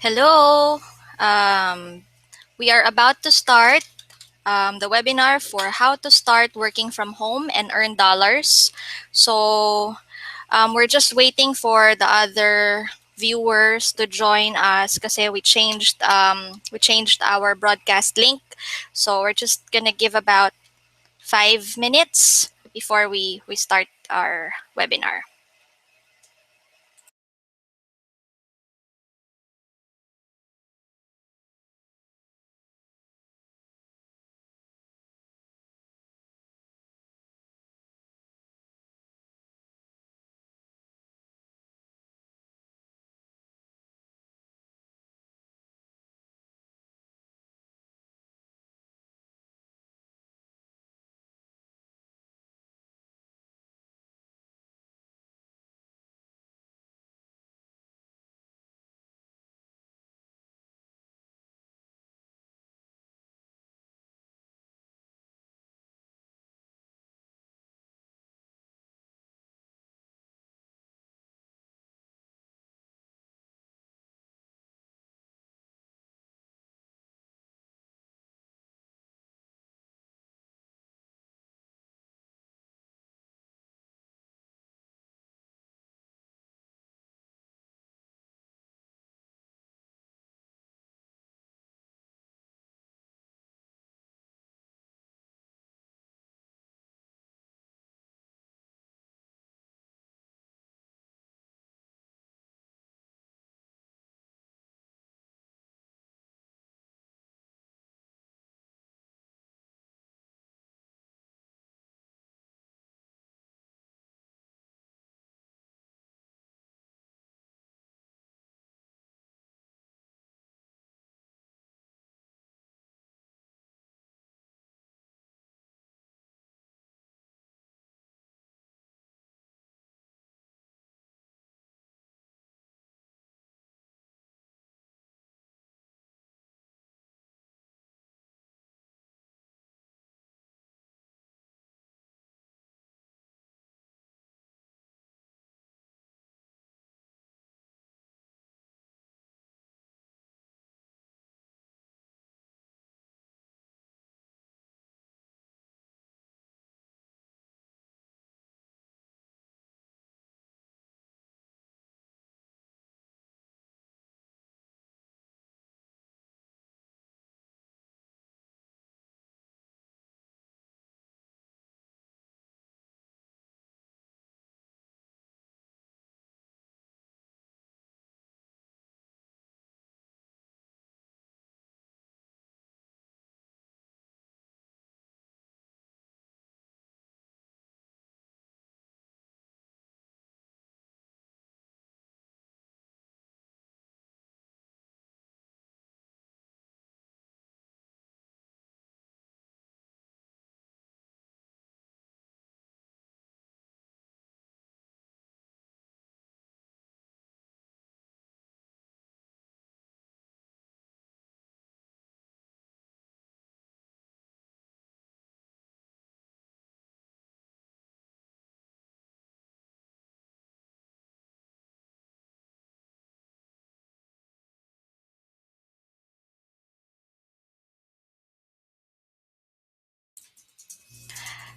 Hello. Um, we are about to start the webinar for how to start working from home and earn dollars. So we're just waiting for the other viewers to join us kasi we changed our broadcast link. So we're just gonna give about 5 minutes before we start our webinar.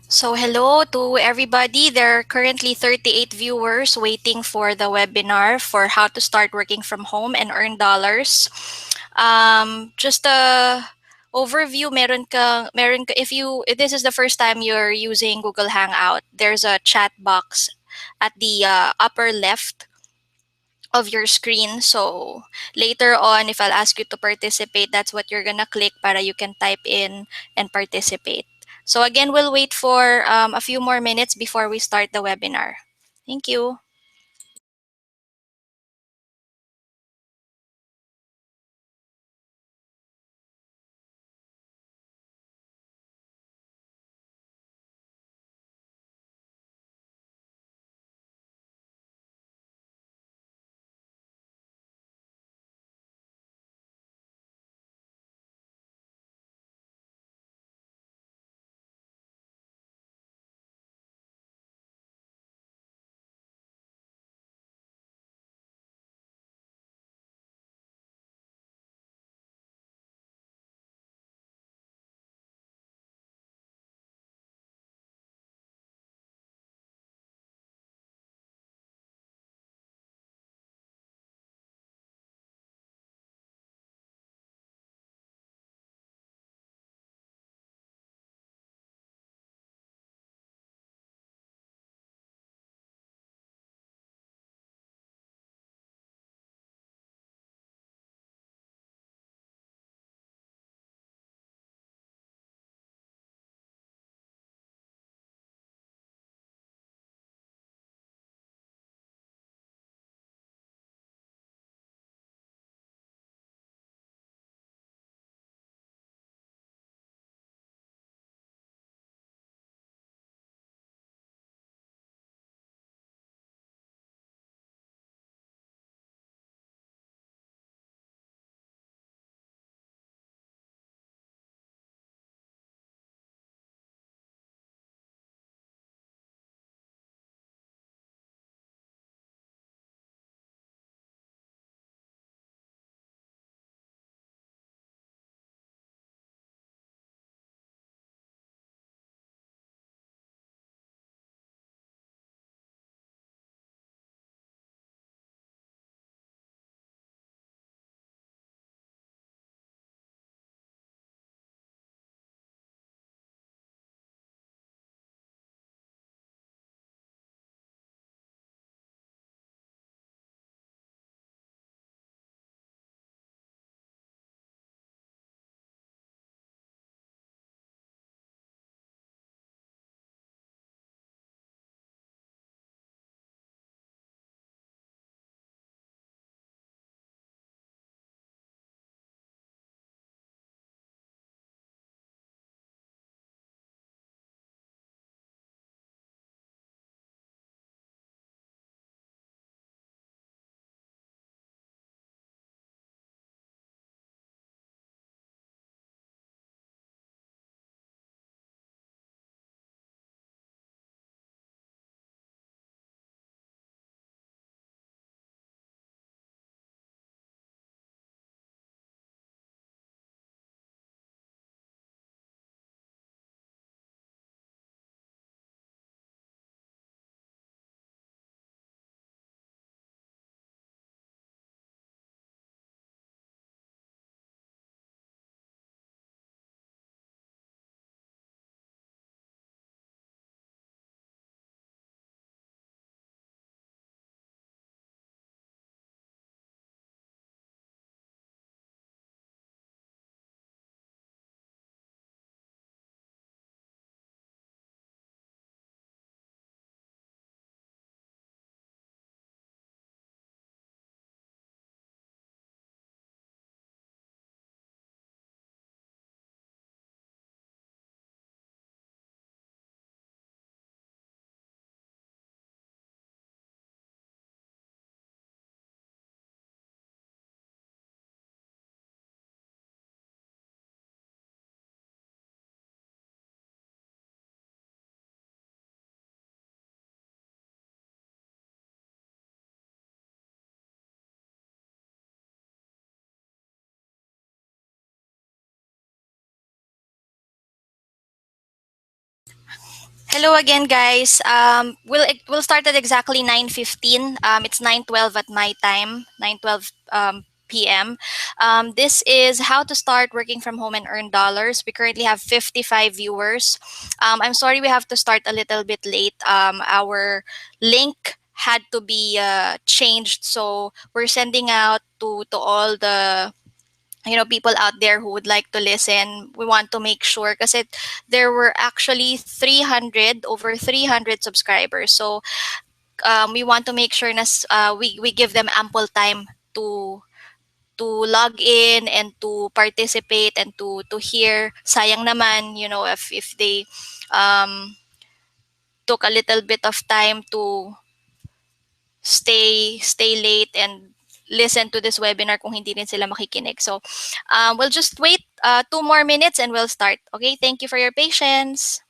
So hello to everybody. There are currently 38 viewers waiting for the webinar for how to start working from home and earn dollars. Just a overview, if this is the first time you're using Google Hangout, there's a chat box at the upper left of your screen. So later on, if I'll ask you to participate, that's what you're gonna click para you can type in and participate. So again, we'll wait for a few more minutes before we start the webinar. Thank you. Hello again, guys. We'll start at exactly 9:15. It's 9:12 at my time, 9:12 p.m. This is how to start working from home and earn dollars. We currently have 55 viewers. I'm sorry we have to start a little bit late. Our link had to be changed, so we're sending out to all the people out there who would like to listen. We want to make sure because there were actually 300 over 300 subscribers, so we want to make sure we give them ample time to log in and to participate and to hear. Sayang naman, if they took a little bit of time to stay late and listen to this webinar kung hindi rin sila makikinig. So we'll just wait 2 more minutes and we'll start. Okay, thank you for your patience.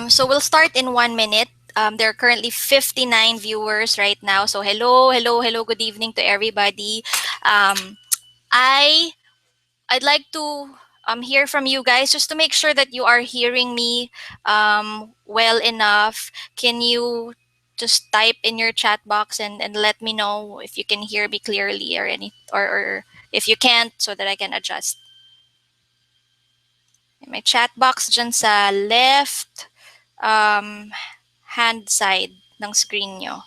So we'll start in 1 minute. There are currently 59 viewers right now. So hello, hello, hello. Good evening to everybody. Um, I I'd like to hear from you guys just to make sure that you are hearing me well enough. Can you just type in your chat box and let me know if you can hear me clearly or if you can't so that I can adjust. May chat box dyan sa left um, hand side ng screen nyo.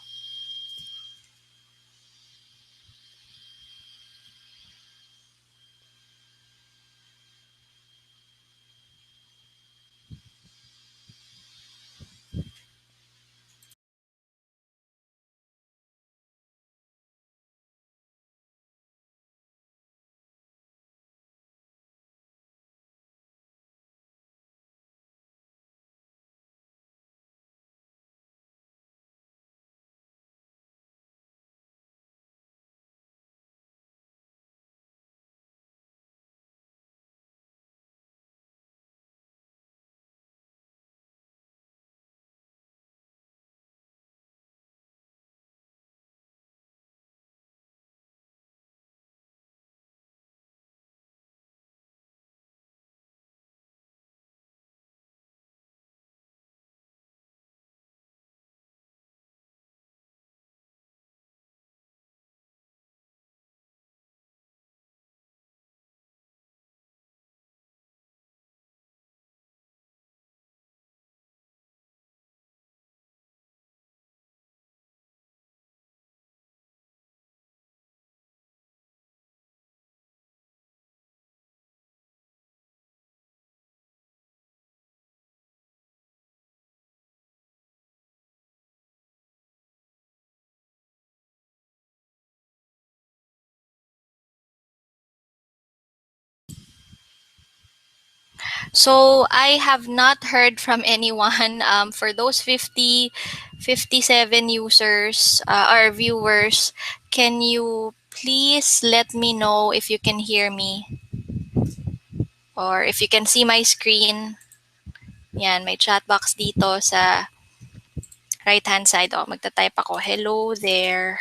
So I have not heard from anyone. For those 57 users or viewers, can you please let me know if you can hear me or if you can see my screen? Yan, may chat box dito sa right hand side. Oh, magta-type ako. Hello there.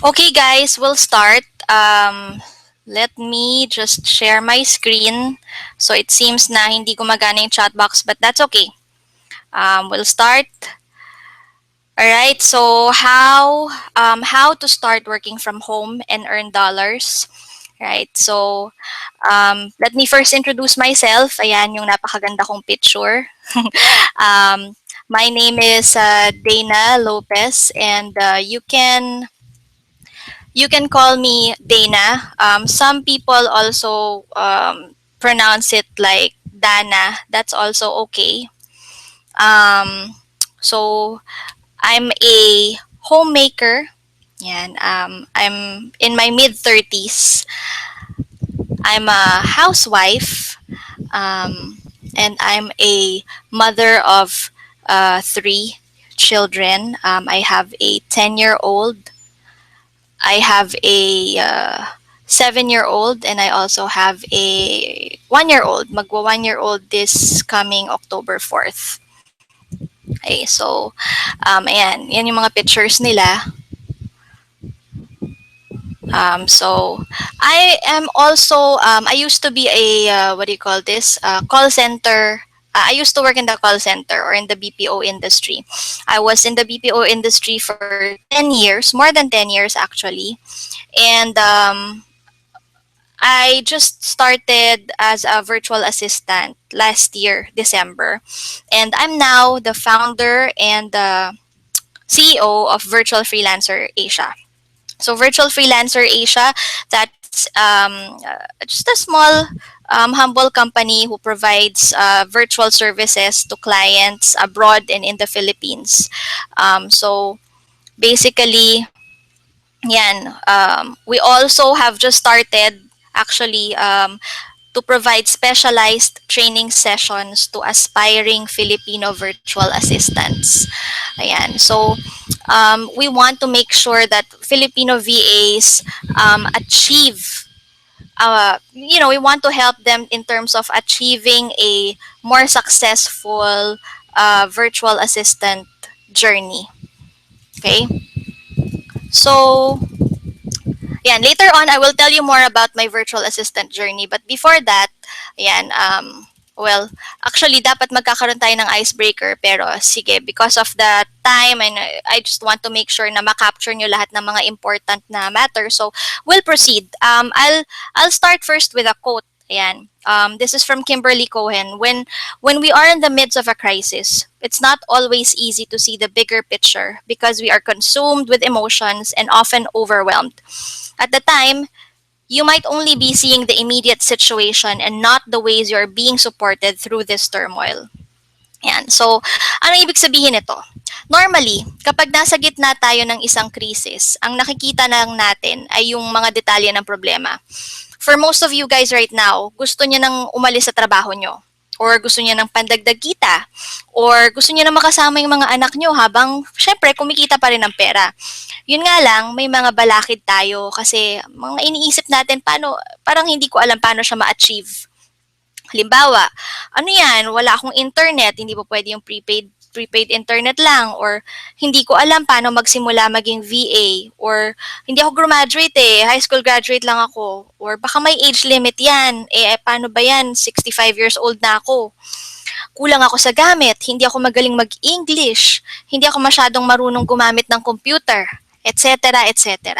Okay, guys, we'll start. Let me just share my screen. So it seems na hindi gumagana yung chat box, but that's okay. We'll start. All right. So how to start working from home and earn dollars? Right. So let me first introduce myself. Ayan yung napakaganda kong picture. um, my name is Dana Lopez, and you can call me Dana. Some people also pronounce it like Dana. That's also okay. Um, so I'm a homemaker. Yan. I'm in my mid 30s. I'm a housewife, and I'm a mother of three children. I have a 10-year-old, I have a 7-year old, and I also have a 1-year old. Magwa 1-year old this coming October 4th. Okay, so ayan, yan yung mga pictures nila. So I am also I used to be a what do you call this call center. I used to work in the call center or in the BPO industry. I was in the BPO industry for 10 years, more than 10 years actually. And I just started as a virtual assistant last year, December. And I'm now the founder and the CEO of Virtual Freelancer Asia. So, Virtual Freelancer Asia, that's just a small, humble company who provides virtual services to clients abroad and in the Philippines. So, basically, yan. We also have just started actually to provide specialized training sessions to aspiring Filipino virtual assistants. Ayan. So, we want to make sure that Filipino VAs achieve, we want to help them in terms of achieving a more successful virtual assistant journey. Okay? So, yan, later on, I will tell you more about my virtual assistant journey. But before that, yan, well, actually, dapat magkakaroon tayo ng icebreaker. Pero, sige, because of the time, and I just want to make sure na makapture nyo lahat ng mga important na matter. So, we'll proceed. I'll start first with a quote. Ayan. This is from Kimberly Cohen. When we are in the midst of a crisis, it's not always easy to see the bigger picture because we are consumed with emotions and often overwhelmed. At the time, you might only be seeing the immediate situation and not the ways you're being supported through this turmoil. Yan. So, ano ibig sabihin nito? Normally, kapag nasa gitna tayo ng isang krisis, ang nakikita lang natin ay yung mga detalye ng problema. For most of you guys right now, gusto niyo nang umalis sa trabaho nyo. Or gusto niyo ng pandagdag kita. Or gusto niyo na makasama yung mga anak nyo habang, syempre, kumikita pa rin ng pera. Yun nga lang, may mga balakid tayo kasi mga iniisip natin paano, parang hindi ko alam paano siya ma-achieve. Halimbawa, ano yan, wala akong internet, hindi pa pwede yung prepaid internet lang, or hindi ko alam paano magsimula maging VA, or hindi ako graduate high school graduate lang ako, or baka may age limit yan, paano ba yan, 65 years old na ako, kulang ako sa gamit, hindi ako magaling mag-English, hindi ako masyadong marunong gumamit ng computer, etc. etc.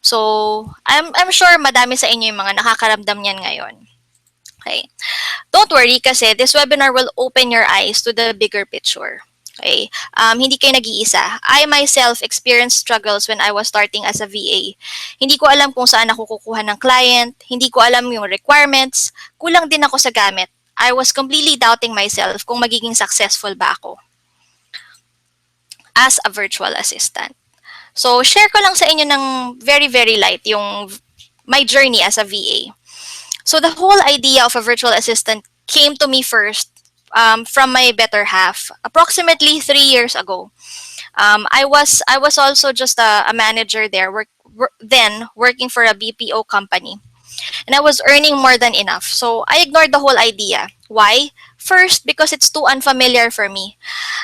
So, I'm sure madami sa inyo yung mga nakakaramdam niyan ngayon. Okay. Don't worry kasi this webinar will open your eyes to the bigger picture. Okay. Hindi kayo nag-iisa. I myself experienced struggles when I was starting as a VA. Hindi ko alam kung saan ako kukuha ng client. Hindi ko alam yung requirements. Kulang din ako sa gamit. I was completely doubting myself kung magiging successful ba ako as a virtual assistant. So, share ko lang sa inyo ng very, very light yung my journey as a VA. So the whole idea of a virtual assistant came to me first from my better half, approximately 3 years ago. I was also just a manager there, then working for a BPO company, and I was earning more than enough. So I ignored the whole idea. Why? First, because it's too unfamiliar for me.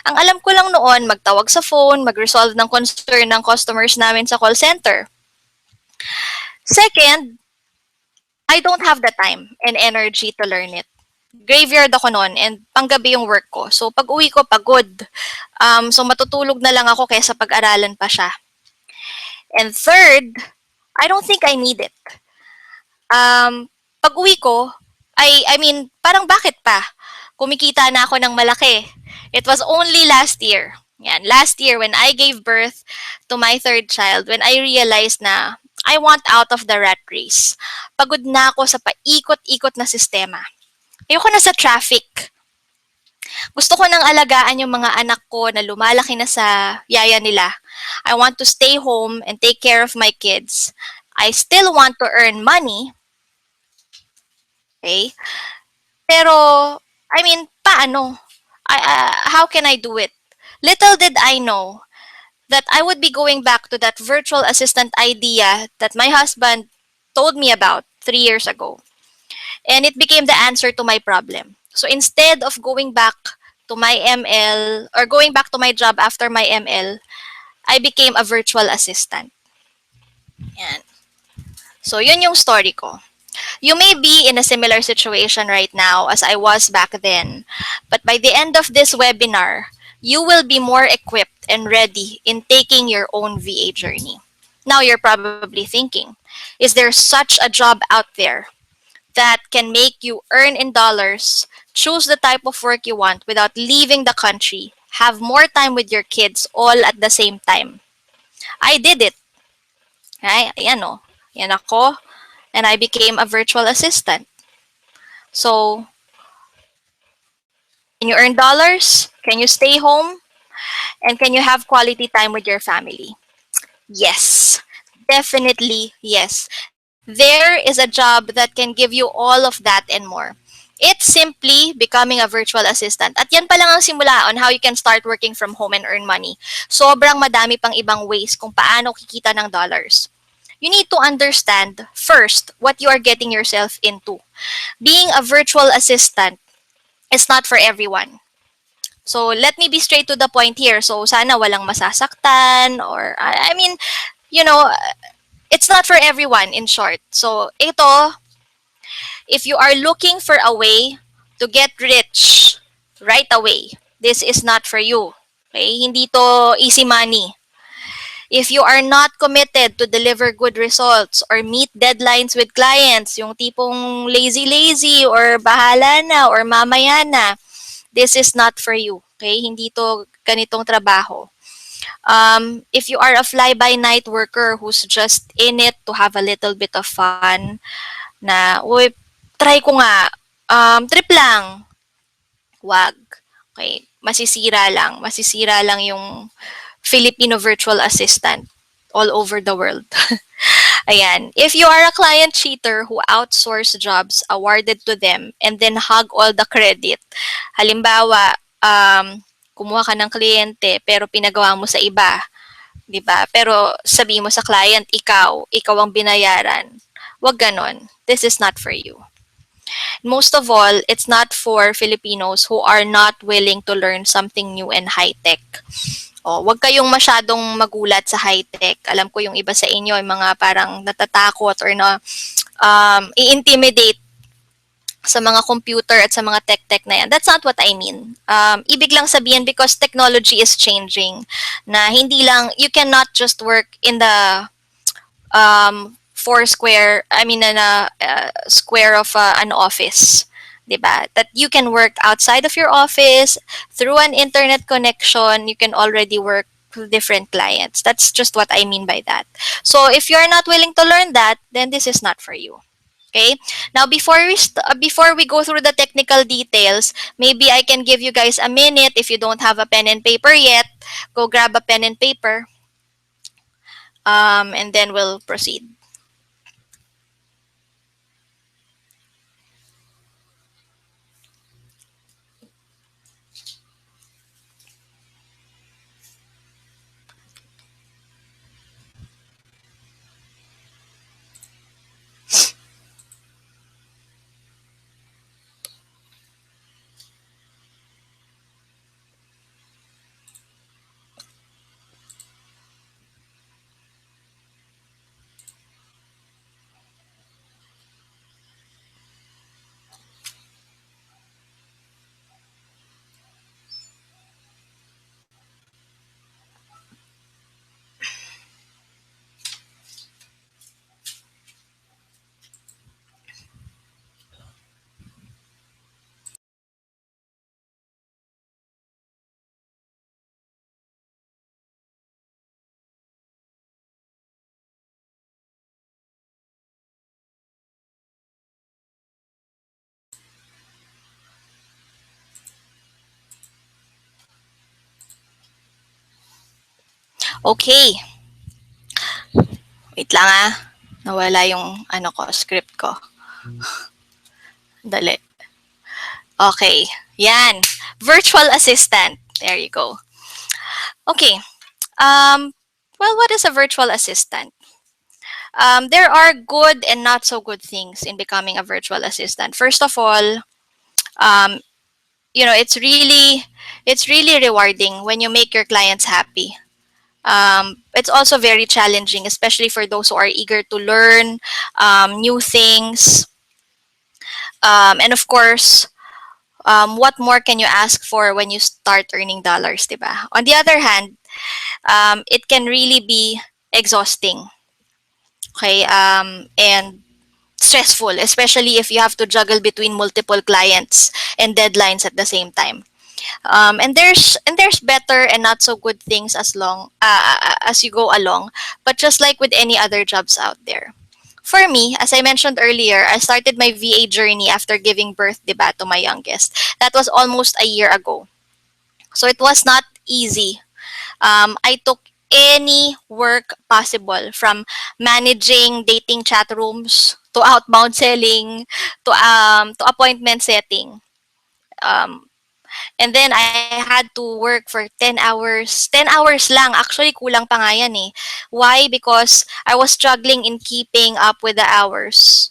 Ang alam ko lang noon, magtawag sa phone, mag-resolve ng concern ng customers namin sa call center. Second, I don't have the time and energy to learn it. Graveyard ako noon and panggabi yung work ko. So pag uwi ko, pagod. So matutulog na lang ako kaysa pag-aralan pa siya. And third, I don't think I need it. Pag uwi ko, I mean, parang bakit pa? Kumikita na ako ng malaki. It was only last year. Yan, last year when I gave birth to my third child, when I realized na I want out of the rat race. Pagod na ako sa paikot-ikot na sistema. Ayoko na sa traffic. Gusto ko nang alagaan yung mga anak ko na lumalaki na sa yaya nila. I want to stay home and take care of my kids. I still want to earn money. Okay? Pero, I mean, paano? How can I do it? Little did I know that I would be going back to that virtual assistant idea that my husband told me about 3 years ago. And it became the answer to my problem. So instead of going back to my ML or going back to my job after my ML, I became a virtual assistant. Yan. So yun yung story ko. You may be in a similar situation right now as I was back then, but by the end of this webinar, you will be more equipped and ready in taking your own VA journey. Now you're probably thinking, is there such a job out there that can make you earn in dollars, choose the type of work you want without leaving the country, have more time with your kids all at the same time? I did it. Ay, ayan o. Yan ako. And I became a virtual assistant. So, can you earn dollars? Can you stay home? And can you have quality time with your family? Yes. Definitely yes. There is a job that can give you all of that and more. It's simply becoming a virtual assistant. At yan pa lang ang simula on how you can start working from home and earn money. Sobrang madami pang ibang ways kung paano kikita ng dollars. You need to understand first what you are getting yourself into. Being a virtual assistant is not for everyone. So let me be straight to the point here. So sana walang masasaktan or I mean, you know, it's not for everyone in short. So ito, if you are looking for a way to get rich right away, this is not for you. Okay? Hindi to easy money. If you are not committed to deliver good results or meet deadlines with clients, yung tipong lazy-lazy or bahala na or mamaya na, this is not for you. Okay? Hindi to ganitong trabaho. If you are a fly-by-night worker who's just in it to have a little bit of fun, na, uy, try ko nga, trip lang, wag. Okay? Masisira lang yung Filipino virtual assistant all over the world. Ayan. If you are a client cheater who outsource jobs awarded to them and then hog all the credit, halimbawa, kumuha ka ng kliyente pero pinagawa mo sa iba, 'di ba? Pero sabi mo sa client, ikaw ang binayaran. Wag ganon. This is not for you. Most of all, it's not for Filipinos who are not willing to learn something new and high-tech. Wag kayong masyadong magulat sa high-tech. Alam ko yung iba sa inyo, yung mga parang natatakot or na i-intimidate sa mga computer at sa mga tech na yan. That's not what I mean. Ibig lang sabihin because technology is changing na hindi lang, you cannot just work in the in a square of an office. Diba? That you can work outside of your office through an internet connection. You can already work with different clients. That's just what I mean by that. So if you're not willing to learn that, then this is not for you. Okay. Now, before we go through the technical details, maybe I can give you guys a minute. If you don't have a pen and paper yet, go grab a pen and paper, and then we'll proceed. Okay, wait lang ah. Nawala yung ano ko, script ko. Dali. Okay, yan. Virtual assistant. There you go. Okay. Um, well, what is a virtual assistant? There are good and not so good things in becoming a virtual assistant. First of all, um, you know, it's really rewarding when you make your clients happy. It's also very challenging, especially for those who are eager to learn new things. And of course, what more can you ask for when you start earning dollars, diba? On the other hand, it can really be exhausting, okay, and stressful, especially if you have to juggle between multiple clients and deadlines at the same time. And there's better and not so good things as you go along, but just like with any other jobs out there. For me, as I mentioned earlier, I started my VA journey after giving birth, diba, to my youngest. That was almost a year ago. So it was not easy. I took any work possible, from managing dating chat rooms to outbound selling to appointment setting. Um, and then I had to work for 10 hours. 10 hours lang. Actually, kulang pa nga yan eh. Why? Because I was struggling in keeping up with the hours.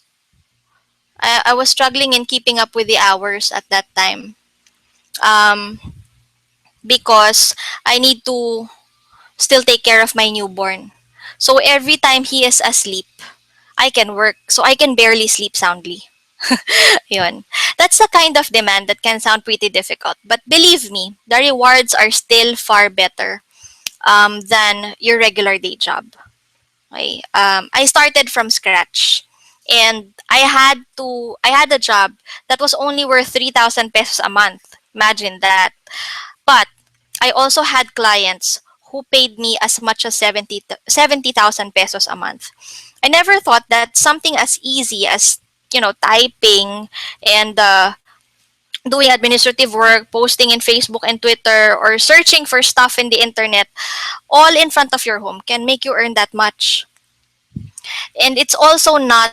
I was struggling in keeping up with the hours at that time. Um, because I need to still take care of my newborn. So every time he is asleep, I can work. So I can barely sleep soundly. Yun. That's the kind of demand that can sound pretty difficult. But believe me, the rewards are still far better than your regular day job. Okay? I started from scratch. And I had a job that was only worth 3,000 pesos a month. Imagine that. But I also had clients who paid me as much as 70,000 pesos a month. I never thought that something as easy as, typing and doing administrative work, posting in Facebook and Twitter, or searching for stuff in the internet, all in front of your home, can make you earn that much. And it's also not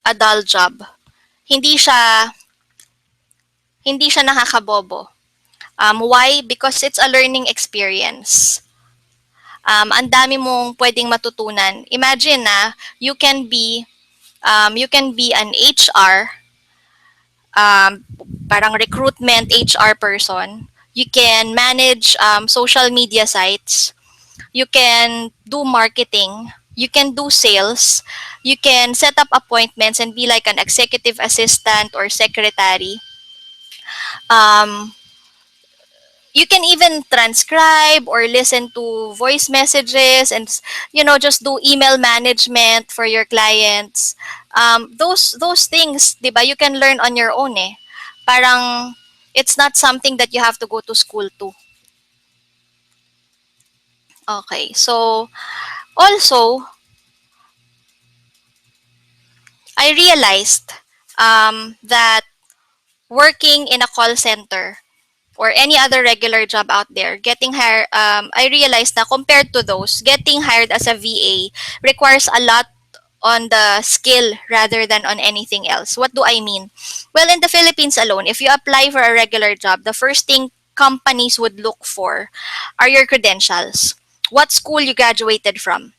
a dull job. Hindi siya hindi siya nakakabobo. Why? Because it's a learning experience. Ang dami mong pwedeng matutunan. Imagine na you can be an HR, parang recruitment HR person. You can manage social media sites. You can do marketing. You can do sales. You can set up appointments and be like an executive assistant or secretary. Um, you can even transcribe or listen to voice messages and just do email management for your clients. Those things, 'di ba, you can learn on your own eh. Parang it's not something that you have to go to school to. Okay. So also, I realized that working in a call center or any other regular job out there, getting hired, I realized that compared to those, getting hired as a VA requires a lot on the skill rather than on anything else. What do I mean? Well, in the Philippines alone, if you apply for a regular job, the first thing companies would look for are your credentials. What school you graduated from.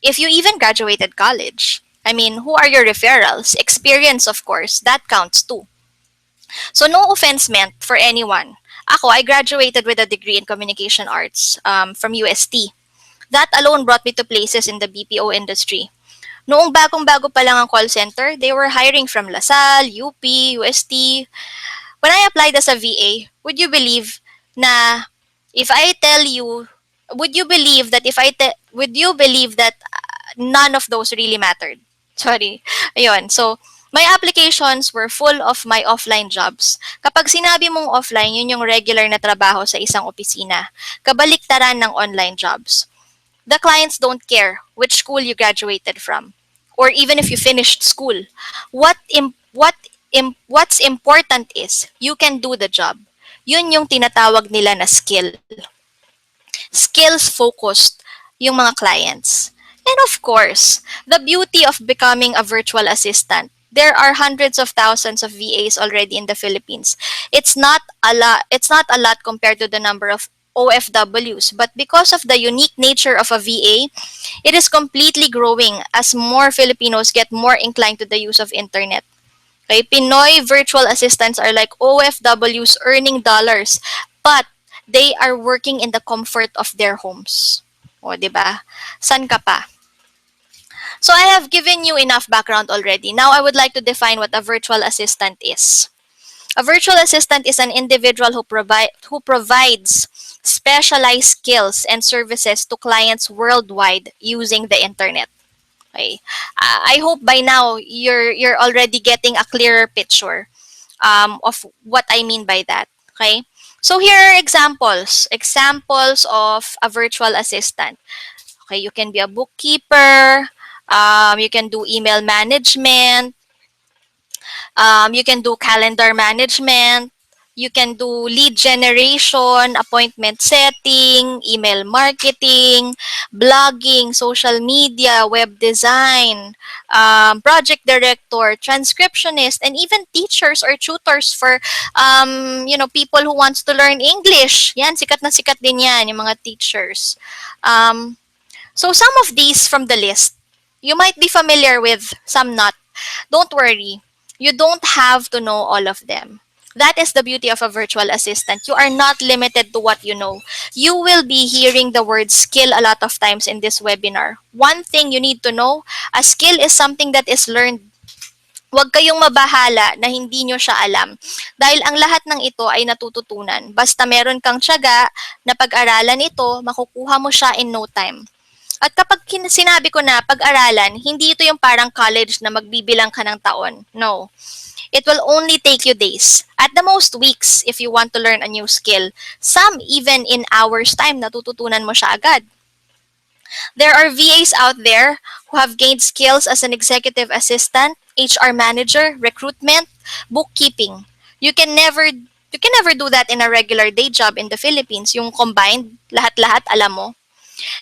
If you even graduated college. I mean, who are your referrals? Experience, of course, that counts too. So no offense meant for anyone. I graduated with a degree in communication arts from UST. That alone brought me to places in the BPO industry. Noong bagong-bago pa lang ang call center, they were hiring from LaSalle, UP, UST. When I applied as a VA, na if I tell you, would you believe that none of those really mattered? Sorry. Ayun. So, my applications were full of my offline jobs. Kapag sinabi mong offline, yun yung regular na trabaho sa isang opisina. Kabaliktaran ng online jobs. The clients don't care which school you graduated from or even if you finished school. What's important is you can do the job. Yun yung tinatawag nila na skill. Skills focused yung mga clients. And of course, the beauty of becoming a virtual assistant. There are hundreds of thousands of VAs already in the Philippines. It's not a lot compared to the number of OFWs, but because of the unique nature of a VA, it is completely growing as more Filipinos get more inclined to the use of internet. Okay, Pinoy virtual assistants are like OFWs earning dollars, but they are working in the comfort of their homes. O, di ba? San ka pa? So I have given you enough background already. Now I would like to define what a virtual assistant is. A virtual assistant is an individual who provides specialized skills and services to clients worldwide using the internet. Okay. I hope by now you're already getting a clearer picture of what I mean by that. Okay. So here are examples of a virtual assistant. Okay, you can be a bookkeeper, you can do email management, you can do calendar management, you can do lead generation, appointment setting, email marketing, blogging, social media, web design, project director, transcriptionist, and even teachers or tutors for people who wants to learn English. Yan, sikat na sikat din yan, yung mga teachers. So some of these from the list, you might be familiar with, some not. Don't worry. You don't have to know all of them. That is the beauty of a virtual assistant. You are not limited to what you know. You will be hearing the word skill a lot of times in this webinar. One thing you need to know, a skill is something that is learned. Huwag kayong mabahala na hindi nyo siya alam. Dahil ang lahat ng ito ay natututunan. Basta meron kang tiyaga na pag-aralan ito, makukuha mo siya in no time. At kapag sinabi ko na pag-aralan, hindi ito yung parang college na magbibilang ka ng taon. No. It will only take you days. At the most weeks if you want to learn a new skill. Some even in hours time, natututunan mo siya agad. There are VAs out there who have gained skills as an executive assistant, HR manager, recruitment, bookkeeping. You can never do that in a regular day job in the Philippines. Yung combined, lahat-lahat alam mo.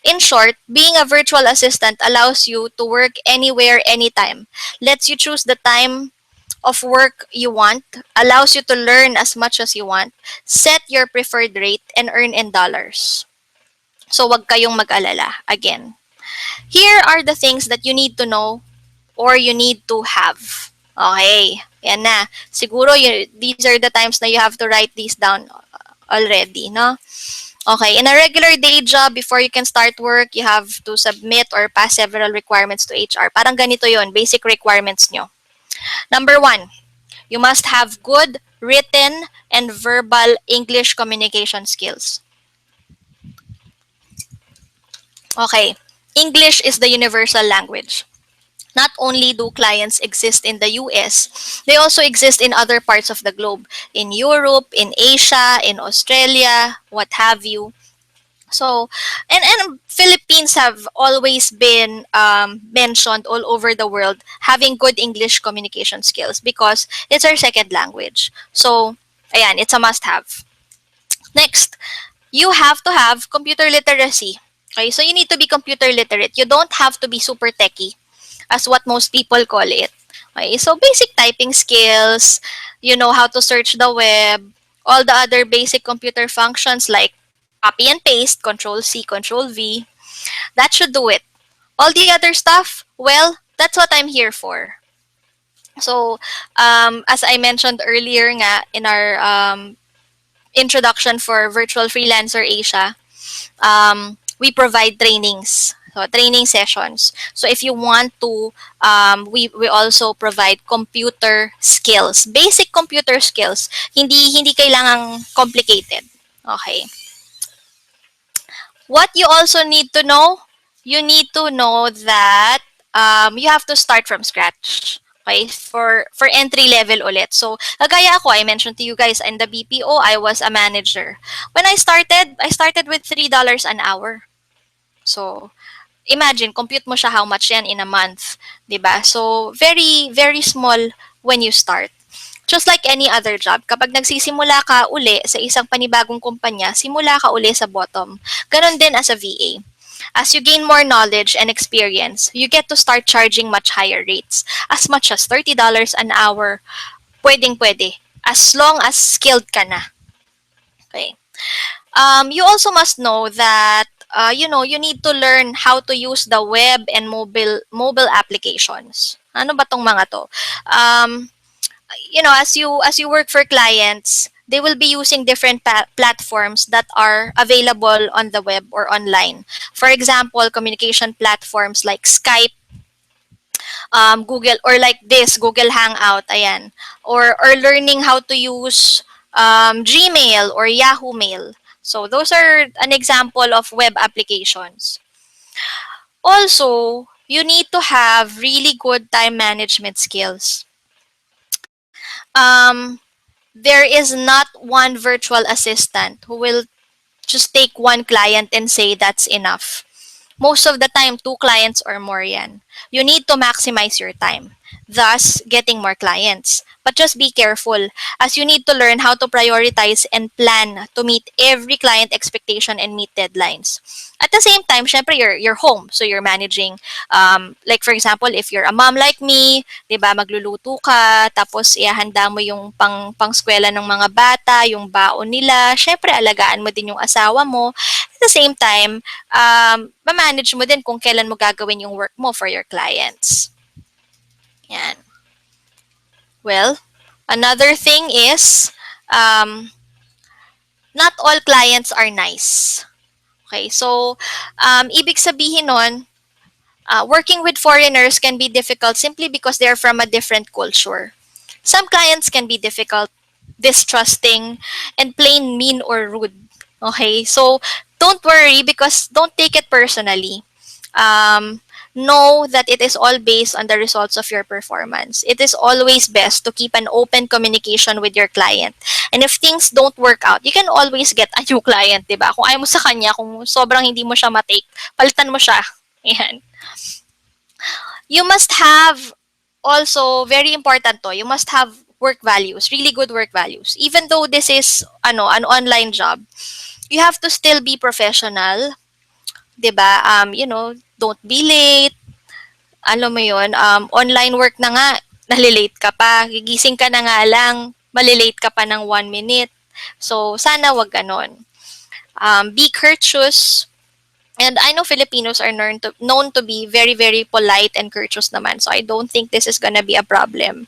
In short, being a virtual assistant allows you to work anywhere, anytime. Lets you choose the time of work you want, allows you to learn as much as you want, set your preferred rate, and earn in dollars. So wag kayong mag-alala. Again, here are the things that you need to know or you need to have. Okay, yan na. Siguro these are the times na you have to write these down already, no? Okay, in a regular day job, before you can start work, you have to submit or pass several requirements to HR. Parang ganito yon, basic requirements nyo. Number 1, you must have good written and verbal English communication skills. Okay, English is the universal language. Not only do clients exist in the US, they also exist in other parts of the globe, in Europe, in Asia, in Australia, what have you. So, and Philippines have always been mentioned all over the world having good English communication skills because it's our second language. So, ayan, it's a must-have. Next, you have to have computer literacy. Okay, so you need to be computer literate. You don't have to be super techie, as what most people call it. Okay, so basic typing skills, you know how to search the web, all the other basic computer functions like copy and paste, Control C, Control V. That should do it. All the other stuff, well, that's what I'm here for. So, as I mentioned earlier nga in our introduction for Virtual Freelancer Asia, we provide trainings. So, training sessions. So if you want to, we also provide computer skills, basic computer skills. Hindi kailangang complicated. Okay. What you also need to know, you need to know that you have to start from scratch. Okay, for entry level ulit. So, kagaya ako, I mentioned to you guys in the BPO, I was a manager. When I started with $3 an hour. So, imagine, compute mo siya how much yan in a month, 'di ba? So, very very small when you start. Just like any other job, kapag nagsisimula ka uli sa isang panibagong kumpanya, simula ka uli sa bottom. Ganon din as a VA. As you gain more knowledge and experience, you get to start charging much higher rates, as much as $30 an hour. Pwedeng pwede, as long as skilled ka na. Okay. You also must know that you need to learn how to use the web and mobile applications. Ano ba tong mga to? Um, as you work for clients, they will be using different platforms that are available on the web or online. For example, communication platforms like Skype, Google, or like this Google Hangout, ayan, or learning how to use Gmail or Yahoo Mail. So those are an example of web applications. Also, you need to have really good time management skills. Um, there is not one virtual assistant who will just take one client and say that's enough. Most of the time, two clients or more yan. You need to maximize your time, thus getting more clients. But just be careful, as you need to learn how to prioritize and plan to meet every client expectation and meet deadlines. At the same time, syempre, you're home. So you're managing, like for example, if you're a mom like me, di ba, magluluto ka, tapos ihahanda mo yung pangskwela ng mga bata, yung baon nila, syempre, alagaan mo din yung asawa mo. At the same time, ma-manage mo din kung kailan mo gagawin yung work mo for your clients. Yan. Well, another thing is, um, not all clients are nice. Okay, so, ibig sabihin nun, working with foreigners can be difficult simply because they're from a different culture. Some clients can be difficult, distrusting, and plain mean or rude. Okay, so don't worry because don't take it personally. Um, know that it is all based on the results of your performance. It is always best to keep an open communication with your client. And if things don't work out, you can always get a new client, di ba? Kung ayaw mo sa kanya, kung sobrang hindi mo siya matake, palitan mo siya. Ayan. You must have also, very important to, you must have work values, really good work values. Even though this is an online job, you have to still be professional, 'di ba? Don't be late. Alam mo 'yon, online work na nga, nalilate ka pa. Gigising ka na nga lang, malilate ka pa ng 1 minute. So, sana wag ganon. Be courteous. And I know Filipinos are known to be very, very polite and courteous naman. So I don't think this is gonna be a problem.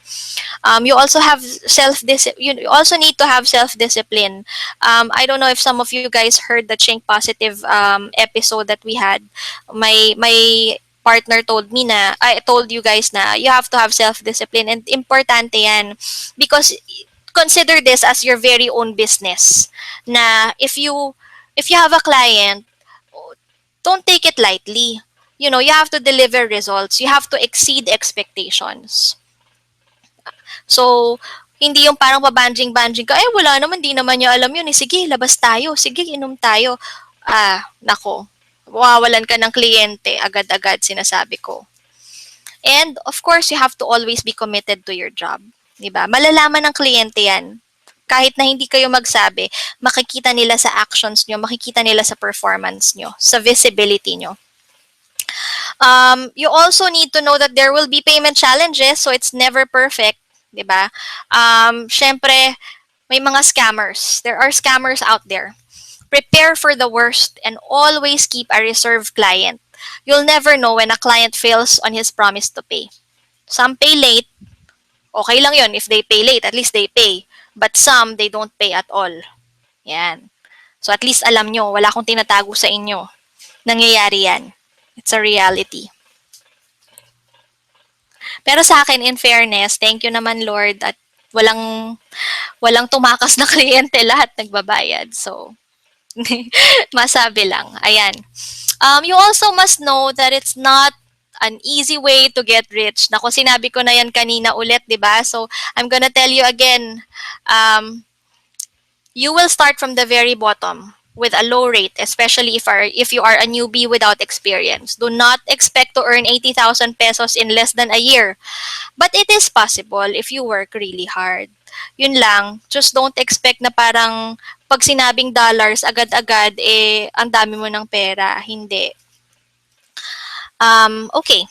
You also have you also need to have self-discipline. I don't know if some of you guys heard the Chink Positive episode that we had. My partner told me na, I told you guys na you have to have self-discipline, and importante yan because consider this as your very own business. Na if you have a client, don't take it lightly. You have to deliver results. You have to exceed expectations. So, hindi yung parang pabanjing-banjing ka, wala naman, di naman niya alam yun. Sige, labas tayo. Sige, inom tayo. Nako. Mawawalan ka ng kliyente. Agad-agad, sinasabi ko. And, of course, you have to always be committed to your job. Diba? Malalaman ng kliyente yan. Kahit na hindi kayo magsabi, makikita nila sa actions nyo, makikita nila sa performance nyo, sa visibility nyo. You also need to know that there will be payment challenges, so it's never perfect, diba? Syempre, may mga scammers. There are scammers out there. Prepare for the worst and always keep a reserved client. You'll never know when a client fails on his promise to pay. Some pay late. Okay lang yun. If they pay late, at least they pay. But some, they don't pay at all. Yan. So at least alam nyo, wala akong tinatago sa inyo. Nangyayari yan. It's a reality. Pero sa akin, in fairness, thank you naman Lord at walang tumakas na kliyente, lahat nagbabayad. So, masabi lang. Ayan. You also must know that it's not an easy way to get rich. Nako, sinabi ko na yan kanina ulit, di ba? So, I'm gonna tell you again, you will start from the very bottom with a low rate, especially if you are a newbie without experience. Do not expect to earn 80,000 pesos in less than a year. But it is possible if you work really hard. Yun lang, just don't expect na parang pag sinabing dollars, agad-agad, ang dami mo ng pera. Hindi. Okay.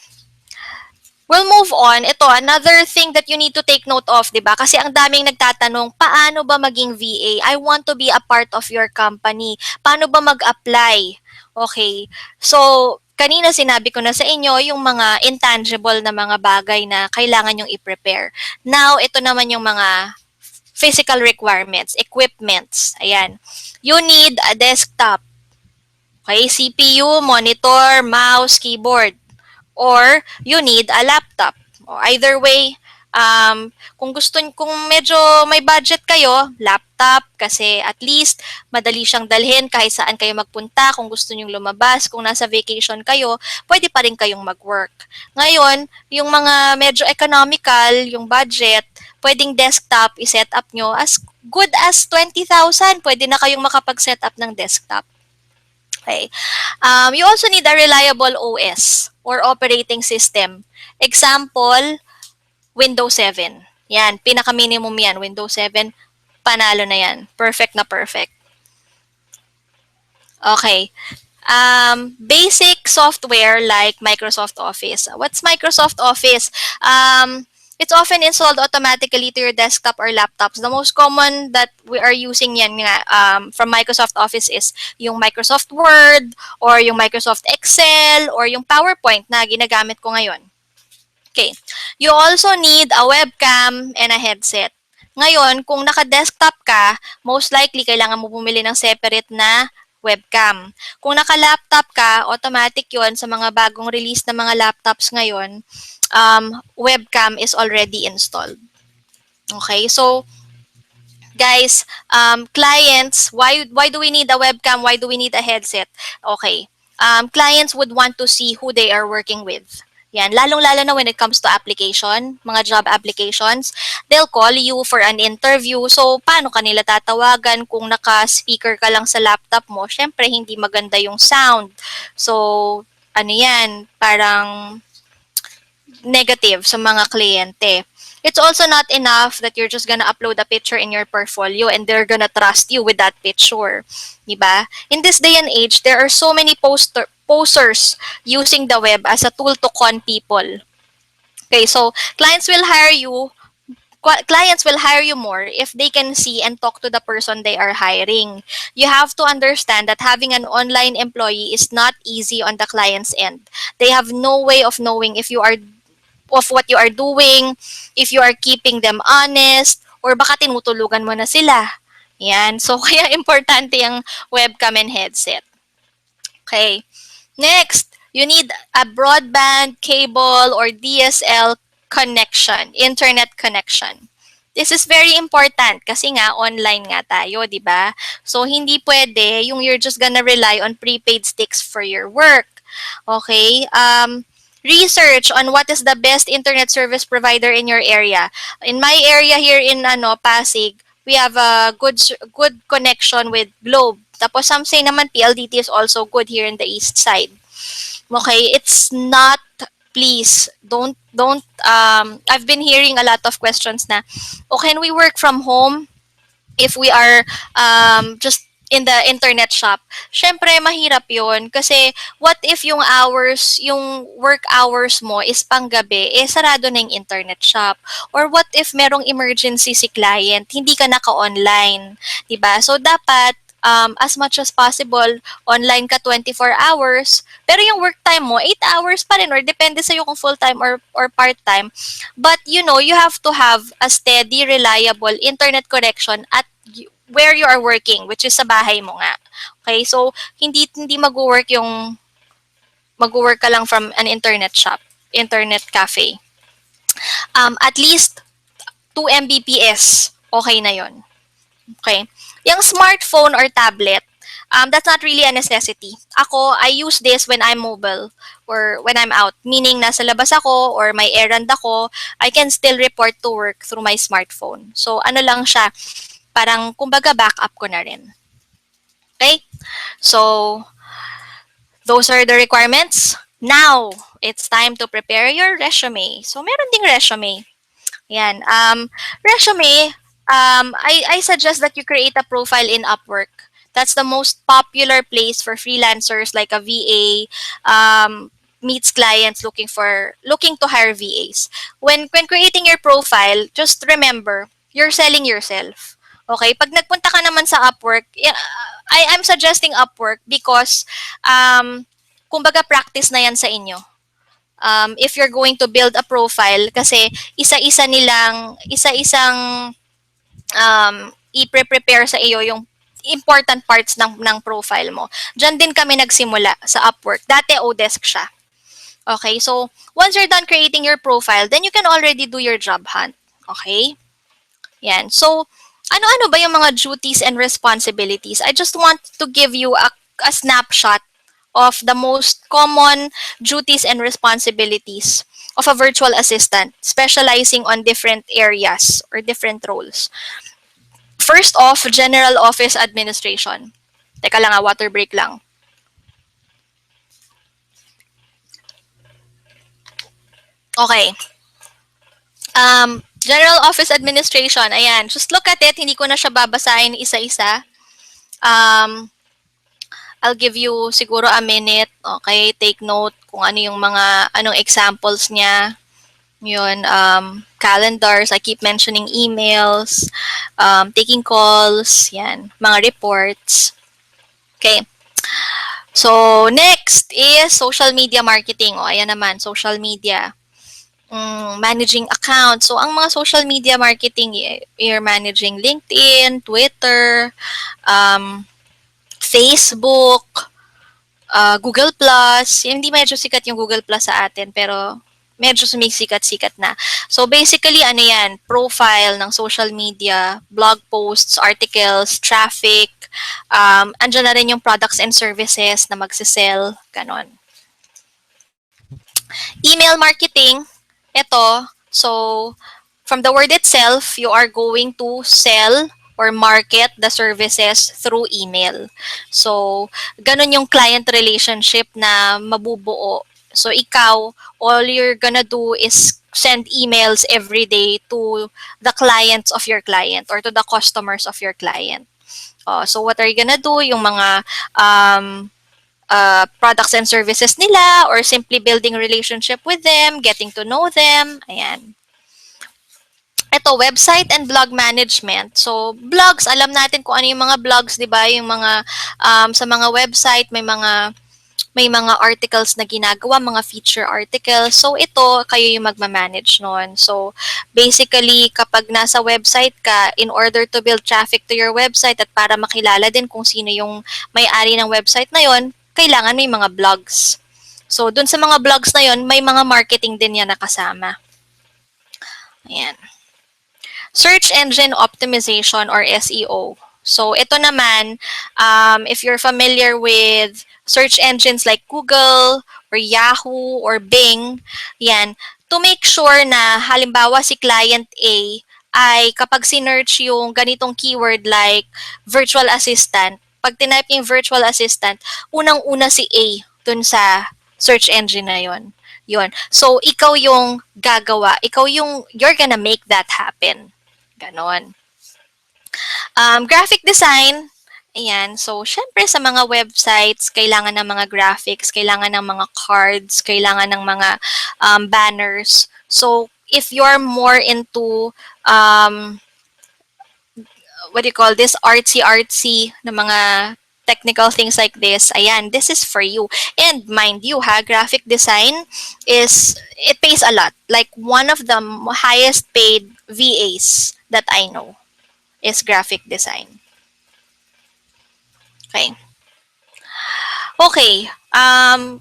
We'll move on. Ito, another thing that you need to take note of, di ba? Kasi ang daming nagtatanong, paano ba maging VA? I want to be a part of your company. Paano ba mag-apply? Okay. So, kanina sinabi ko na sa inyo yung mga intangible na mga bagay na kailangan yung i-prepare. Now, ito naman yung mga physical requirements, equipments. Ayan. You need a desktop. Okay, CPU, monitor, mouse, keyboard. Or you need a laptop. O either way, kung medyo may budget kayo, laptop kasi at least madali siyang dalhin kahit saan kayo magpunta. Kung gusto niyo lumabas, kung nasa vacation kayo, pwede pa rin kayong mag-work. Ngayon, yung mga medyo economical, yung budget, pwedeng desktop i-set up nyo as good as 20,000. Pwede na kayong makapag-set up ng desktop. Okay. You also need a reliable OS or operating system. Example, Windows 7. Yan, pinaka-minimum yan. Windows 7, panalo na yan. Perfect na perfect. Okay. Basic software like Microsoft Office. What's Microsoft Office? It's often installed automatically to your desktop or laptops. The most common that we are using yan nga, from Microsoft Office is yung Microsoft Word or yung Microsoft Excel or yung PowerPoint na ginagamit ko ngayon. Okay. You also need a webcam and a headset. Ngayon, kung naka-desktop ka, most likely kailangan mo bumili ng separate na webcam. Kung naka-laptop ka, automatic yon sa mga bagong release na mga laptops ngayon, webcam is already installed. Okay, so guys, clients, why do we need a webcam? Why do we need a headset? Okay, clients would want to see who they are working with. Yan, lalong-lalo na when it comes to application, mga job applications, they'll call you for an interview. So, paano kanila tatawagan kung naka-speaker ka lang sa laptop mo? Syempre, hindi maganda yung sound. So, ano yan, parang negative sa mga kliyente. It's also not enough that you're just gonna upload a picture in your portfolio and they're gonna trust you with that picture. Diba? In this day and age, there are so many posers using the web as a tool to con people. Okay, so clients will hire you more if they can see and talk to the person they are hiring. You have to understand that having an online employee is not easy on the client's end. They have no way of knowing if you are of what you are doing, if you are keeping them honest, or baka tinutulugan mo na sila. Yan. So, kaya importante yung webcam and headset. Okay. Next, you need a broadband, cable, or DSL connection, internet connection. This is very important kasi nga online nga tayo, di ba? So, hindi pwede yung you're just gonna rely on prepaid sticks for your work. Okay? Research on what is the best internet service provider in your area. In my area here in Pasig, we have a good connection with Globe. Tapos some say naman PLDT is also good here in the east side. Okay, it's not, please don't I've been hearing a lot of questions na, oh, can we work from home if we are just in the internet shop? Syempre, mahirap yon kasi what if yung work hours mo is panggabi, sarado na yung internet shop? Or what if merong emergency si client, hindi ka naka-online, diba? So, dapat, as much as possible, online ka 24 hours, pero yung work time mo, 8 hours pa rin, or depende sa'yo kung full-time or part-time. But, you have to have a steady, reliable internet connection at where you are working, which is sa bahay mo nga. Okay? So, hindi mag-work mag-work ka lang from an internet shop, internet cafe. At least 2 Mbps, okay na yon. Okay? Yung smartphone or tablet, that's not really a necessity. Ako, I use this when I'm mobile or when I'm out. Meaning, nasa labas ako or may errand ako, I can still report to work through my smartphone. So, ano lang siya, parang kumbaga backup ko na rin. Okay? So, those are the requirements. Now, it's time to prepare your resume. So, meron ding resume. Yan. Resume, I suggest that you create a profile in Upwork. That's the most popular place for freelancers like a VA. meets clients looking to hire VAs. When creating your profile, just remember, you're selling yourself. Okay? Pag nagpunta ka naman sa Upwork, I'm suggesting Upwork because kumbaga practice na yan sa inyo. If you're going to build a profile, kasi isa-isang i-prepare sa iyo yung important parts ng profile mo. Diyan din kami nagsimula sa Upwork. Dati Odesk siya. Okay, so once you're done creating your profile, then you can already do your job hunt. Okay? Yan. So, ano-ano ba yung mga duties and responsibilities? I just want to give you a snapshot of the most common duties and responsibilities of a virtual assistant specializing on different areas or different roles. First off, general office administration. Teka lang, water break lang. Okay. General office administration, ayan. Just look at it, hindi ko na siya babasahin isa-isa. I'll give you siguro a minute. Okay, take note kung ano yung anong examples niya. Yun, calendars, I keep mentioning emails, taking calls, yan, mga reports. Okay. So, next is social media marketing. O, ayan naman, social media. Managing accounts. So, ang mga social media marketing, you're managing LinkedIn, Twitter, Facebook, Google Plus. Hindi medyo sikat yung Google Plus sa atin, pero medyo sumisikat-sikat na. So basically, ano yan, profile ng social media, blog posts, articles, traffic, andyan na rin yung products and services na magsisell, ganon. Email marketing, ito, so from the word itself, you are going to sell or market the services through email. So, ganun yung client relationship na mabubuo. So, ikaw, all you're gonna do is send emails every day to the clients of your client or to the customers of your client. So, what are you gonna do? Yung mga products and services nila or simply building relationship with them, getting to know them. Ayan. Ito, website and blog management. So, blogs, alam natin kung ano yung mga blogs, di ba? Yung mga, sa mga website, may mga articles na ginagawa, mga feature articles. So, ito, kayo yung magmamanage nun. So, basically, kapag nasa website ka, in order to build traffic to your website at para makilala din kung sino yung may-ari ng website na yon, kailangan may mga blogs. So, dun sa mga blogs na yon, may mga marketing din yan nakasama. Ayan. Search engine optimization or SEO. So, ito naman, if you're familiar with search engines like Google or Yahoo or Bing, yan, to make sure na halimbawa si client A ay kapag sinearch yung ganitong keyword like virtual assistant, pag tinype yung virtual assistant, unang-una si A dun sa search engine na yon. Yun. So, ikaw yung gagawa. You're gonna make that happen. Ganon. Graphic design, ayan. So, syempre sa mga websites, kailangan ng mga graphics, kailangan ng mga cards, kailangan ng mga banners. So, if you're more into, what do you call this, artsy na mga technical things like this, ayan, this is for you. And mind you, graphic design it pays a lot. Like one of the highest paid VAs that I know is graphic design. Okay. Okay,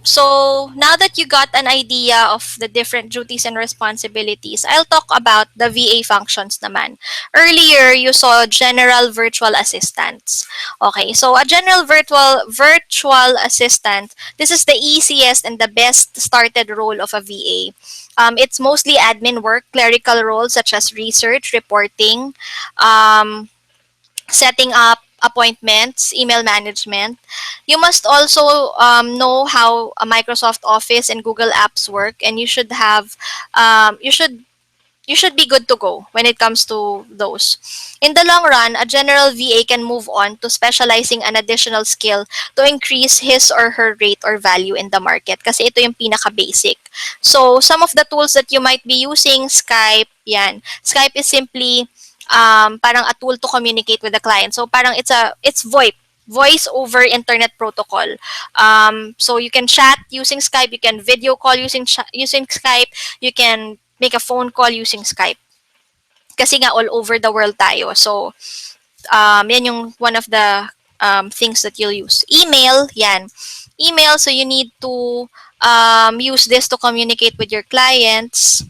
so now that you got an idea of the different duties and responsibilities, I'll talk about the VA functions naman. Earlier, you saw general virtual assistants. Okay, so a general virtual assistant, this is the easiest and the best started role of a VA. It's mostly admin work, clerical roles such as research, reporting, setting up appointments, email management. You must also know how Microsoft Office and Google Apps work, and you should you should be good to go when it comes to those. In the long run, a general VA can move on to specializing an additional skill to increase his or her rate or value in the market kasi ito yung pinaka-basic. So, some of the tools that you might be using, Skype, yan. Skype is simply parang a tool to communicate with the client. So, parang it's VoIP, voice over internet protocol. So you can chat using Skype, you can video call using Skype, you can make a phone call using Skype. Kasi nga all over the world tayo. So, yan yung one of the things that you'll use. Email, yan. Email, so you need to use this to communicate with your clients,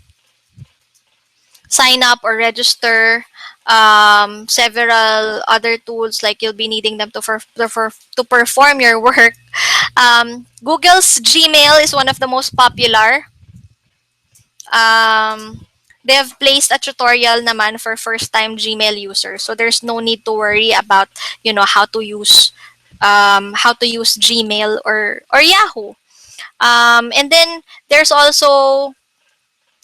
sign up or register, several other tools like you'll be needing them to perform your work. Google's Gmail is one of the most popular. They have placed a tutorial naman for first-time Gmail users, so there's no need to worry about how to use Gmail or Yahoo. And then there's also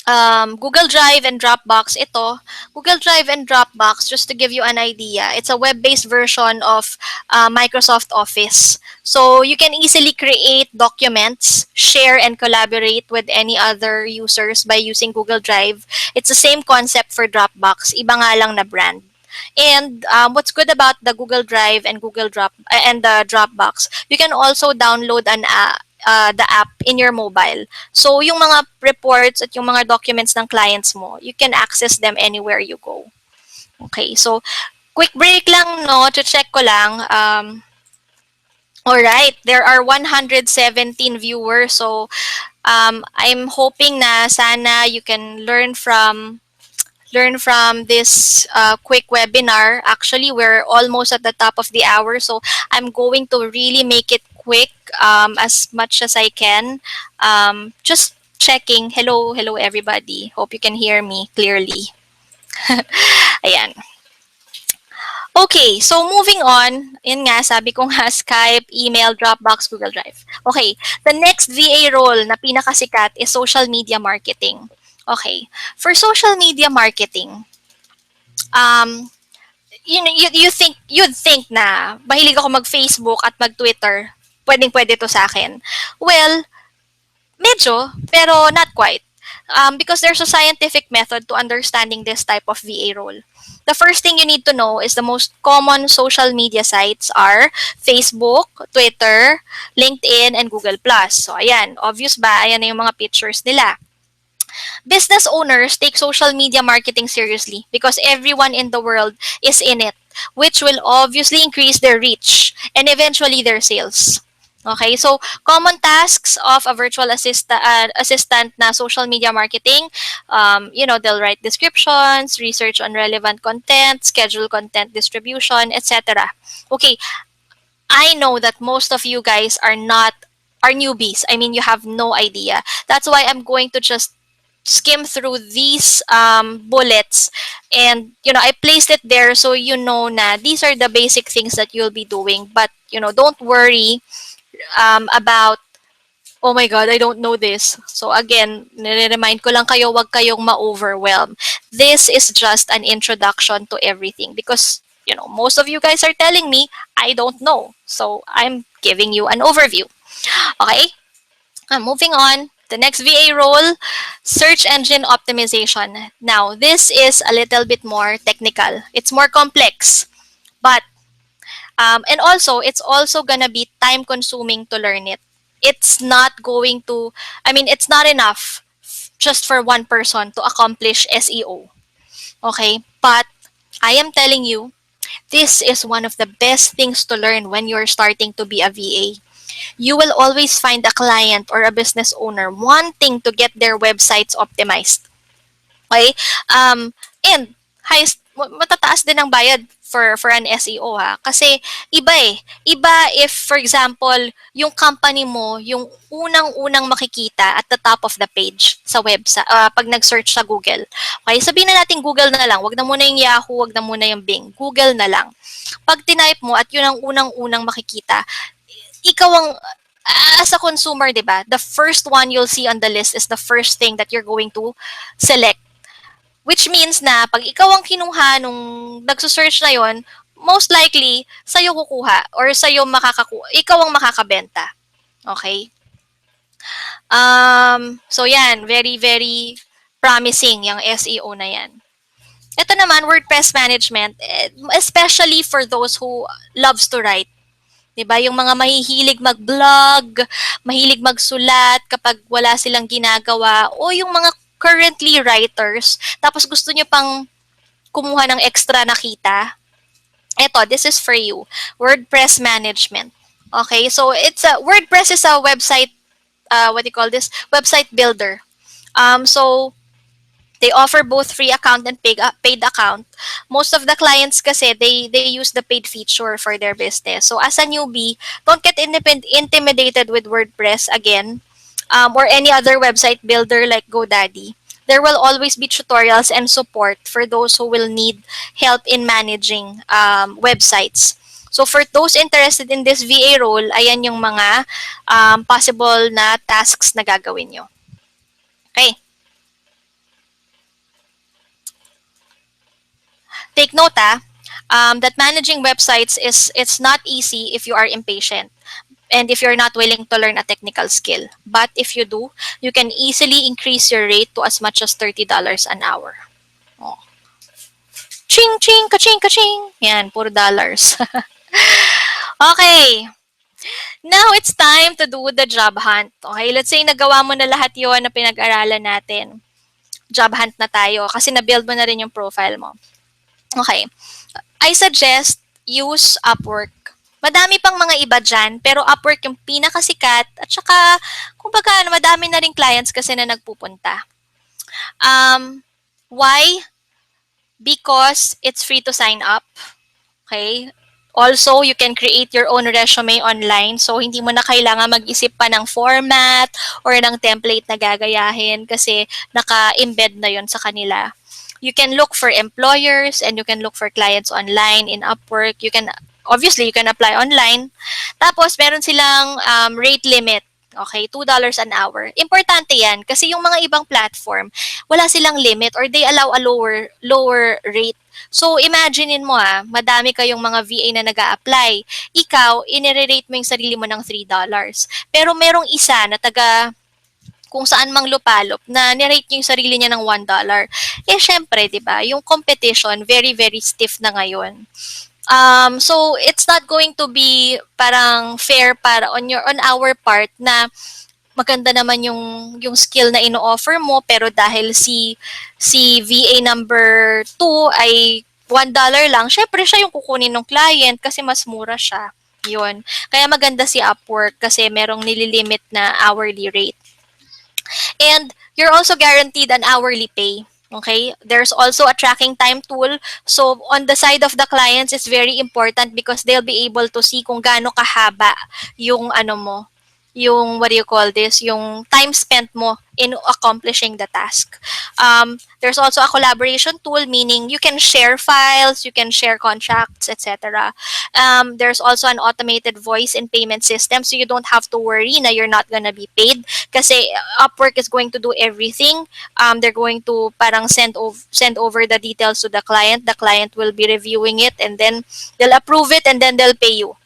Google Drive and Dropbox. Ito, Google Drive and Dropbox, just to give you an idea, it's a web-based version of Microsoft Office. So you can easily create documents, share, and collaborate with any other users by using Google Drive. It's the same concept for Dropbox, iba nga lang na brand. And what's good about the Google Drive and and the Dropbox, you can also download the app in your mobile. So yung mga reports at yung mga documents ng clients mo, you can access them anywhere you go. Okay, so quick break lang, no, to check ko lang. All right, there are 117 viewers, so I'm hoping na sana you can learn from this quick webinar. Actually, we're almost at the top of the hour, so I'm going to really make it quick as much as I can. Just checking. Hello, hello everybody. Hope you can hear me clearly. Ayan. Okay, so moving on, yun nga, sabi ko nga, Skype, email, Dropbox, Google Drive. Okay, the next VA role na pinakasikat is social media marketing. Okay, for social media marketing, you'd think na mahilig ako mag-Facebook at mag-Twitter, pwedeng-pwede to sa akin. Well, medyo, pero not quite. Because there's a scientific method to understanding this type of VA role. The first thing you need to know is the most common social media sites are Facebook, Twitter, LinkedIn, and Google+. So, ayan. Obvious ba? Ayan na yung mga pictures nila. Business owners take social media marketing seriously because everyone in the world is in it, which will obviously increase their reach and eventually their sales. Okay, so common tasks of a virtual assistant na social media marketing, they'll write descriptions, research on relevant content, schedule content distribution, etc. Okay, I know that most of you guys are newbies. I mean, you have no idea. That's why I'm going to just skim through these bullets, and I placed it there so you know na these are the basic things that you'll be doing, but don't worry about, oh my god, I don't know this. So again, nire-remind ko lang kayo, wag kayong ma-overwhelm. This is just an introduction to everything because most of you guys are telling me I don't know, so I'm giving you an overview. Okay, moving on. The next VA role, search engine optimization. Now, this is a little bit more technical. It's more complex, but and also it's also gonna be time consuming to learn it. It's not going to, I mean, it's not enough just for one person to accomplish SEO. Okay, but I am telling you, this is one of the best things to learn when you're starting to be a VA. You will always find a client or a business owner wanting to get their websites optimized. Okay? And matataas din ang bayad for an SEO ha. Kasi iba eh. Iba if, for example, yung company mo, yung unang-unang makikita at the top of the page sa website, pag nag-search sa Google. Okay? Sabihin na natin Google na lang. Wag na muna yung Yahoo, wag na muna yung Bing. Google na lang. Pag tinype mo at yun ang unang-unang makikita, ikaw ang, as a consumer, di ba, the first one you'll see on the list is the first thing that you're going to select. Which means na pag ikaw ang kinuha nung nagsusearch na yon, most likely, sa'yo kukuha or sa'yo ikaw ang makakabenta. Okay? So yan, very, very promising yung SEO na yan. Ito naman, WordPress management, especially for those who loves to write. 'Di ba? Yung mga mahihilig mag-blog, mahilig magsulat kapag wala silang ginagawa, o yung mga currently writers, tapos gusto nyo pang kumuha ng extra na kita. Ito, this is for you. WordPress management. Okay, so WordPress is a website, what do you call this? Website builder. So they offer both free account and paid account. Most of the clients kasi, they use the paid feature for their business. So as a newbie, don't get intimidated with WordPress again, or any other website builder like GoDaddy. There will always be tutorials and support for those who will need help in managing websites. So for those interested in this VA role, ayan yung mga possible na tasks na gagawin nyo. Okay. Take note that managing websites it's not easy if you are impatient and if you're not willing to learn a technical skill. But if you do, you can easily increase your rate to as much as $30 an hour. Oh. Ching, ching, ka-ching, ka-ching. Yan, puro dollars. Okay. Now it's time to do the job hunt. Okay, let's say nagawa mo na lahat yon na pinag-aralan natin. Job hunt na tayo kasi na-build mo na rin yung profile mo. Okay. I suggest use Upwork. Madami pang mga iba dyan, pero Upwork yung pinakasikat at saka, kumbaga, madami na rin clients kasi na nagpupunta. Why? Because it's free to sign up. Okay? Also, you can create your own resume online. So, hindi mo na kailangan mag-isip pa ng format or ng template na gagayahin kasi naka-embed na yon sa kanila. You can look for employers and you can look for clients online in Upwork. You can apply online. Tapos, meron silang rate limit. Okay, $2 an hour. Importante yan kasi yung mga ibang platform, wala silang limit or they allow a lower rate. So, imaginein mo madami kayong mga VA na nag-a-apply. Ikaw, inire-rate mo yung sarili mo ng $3. Pero merong isa na taga kung saan mang lupalop na nirate niya yung sarili niya ng $1. Syempre, di ba, yung competition, very, very stiff na ngayon. So it's not going to be parang fair para on our part na maganda naman yung skill na ino-offer mo pero dahil si VA number 2 ay $1 lang, syempre siya yung kukunin ng client kasi mas mura siya. Yun. Kaya maganda si Upwork kasi merong nililimit na hourly rate. And you're also guaranteed an hourly pay. Okay, there's also a tracking time tool. So on the side of the clients, it's very important because they'll be able to see kung gaano kahaba yung yung what do you call this, yung time spent mo in accomplishing the task. There's also a collaboration tool, meaning you can share files, you can share contracts, etc. There's also an automated voice and payment system, so you don't have to worry na you're not gonna be paid kasi Upwork is going to do everything. They're going to parang send over the details to the client. The client will be reviewing it and then they'll approve it and then they'll pay you.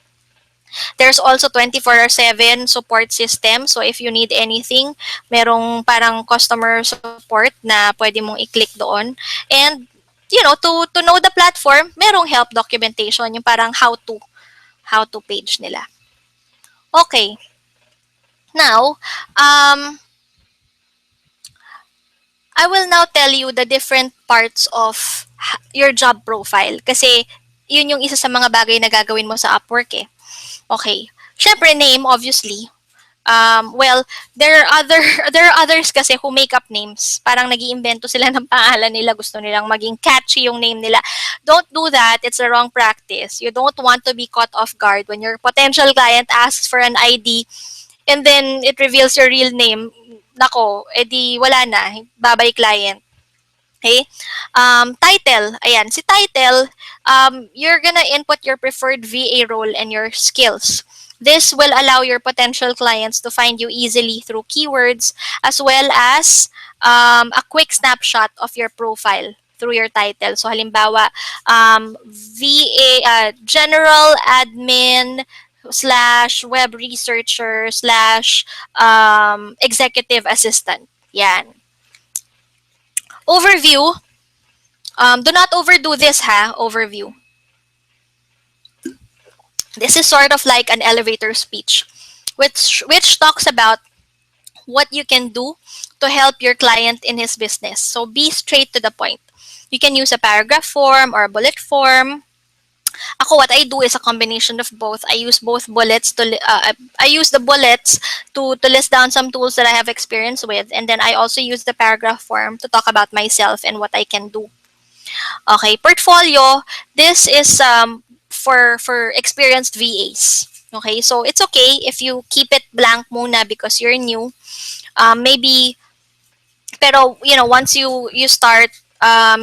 There's also 24/7 support system. So if you need anything, merong parang customer support na pwede mong i-click doon. And to know the platform, merong help documentation, yung parang how to page nila. Okay. Now, I will now tell you the different parts of your job profile kasi yun yung isa sa mga bagay na gagawin mo sa Upwork eh. Okay. Syempre, name, obviously. Well, there are others kasi who make up names. Parang nag-iimbento sila ng pangalan nila. Gusto nilang maging catchy yung name nila. Don't do that. It's a wrong practice. You don't want to be caught off guard when your potential client asks for an ID and then it reveals your real name. Nako, edi wala na. Bye-bye client. Okay? Title. Ayan, si title, you're gonna input your preferred VA role and your skills. This will allow your potential clients to find you easily through keywords as well as a quick snapshot of your profile through your title. So halimbawa, VA, General Admin slash Web Researcher slash Executive Assistant. Yan. Overview. Do not overdo this, ha? Overview. This is sort of like an elevator speech, which talks about what you can do to help your client in his business. So be straight to the point. You can use a paragraph form or a bullet form. Ako, what I do is a combination of both. I use both bullets I use the bullets to list down some tools that I have experience with, and then I also use the paragraph form to talk about myself and what I can do. Okay, portfolio. This is for experienced VAs. Okay, so it's okay if you keep it blank muna because you're new. Maybe, pero once you start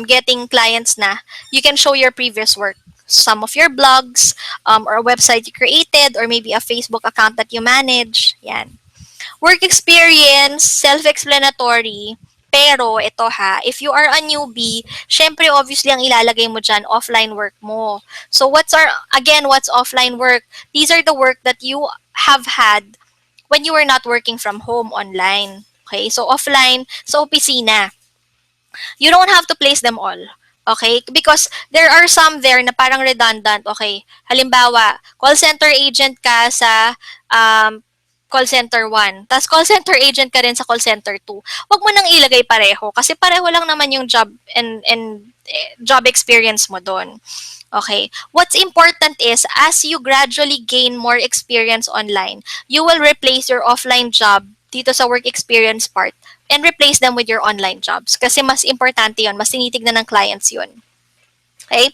getting clients na, you can show your previous work. Some of your blogs, or a website you created, or maybe a Facebook account that you manage. Yan. Work experience, self-explanatory. Pero ito ha, if you are a newbie, syempre obviously ang ilalagay mo dyan, offline work mo. So what's offline work? These are the work that you have had when you were not working from home online. Okay, so offline, sa opisina. You don't have to place them all. Okay? Because there are some there na parang redundant. Okay? Halimbawa, call center agent ka sa call center 1. Tapos call center agent ka rin sa call center 2. Huwag mo nang ilagay pareho kasi pareho lang naman yung job and job experience mo doon. Okay. What's important is as you gradually gain more experience online, you will replace your offline job dito sa work experience part and replace them with your online jobs. Kasi mas importante yun. Mas tinitignan ng clients yun. Okay?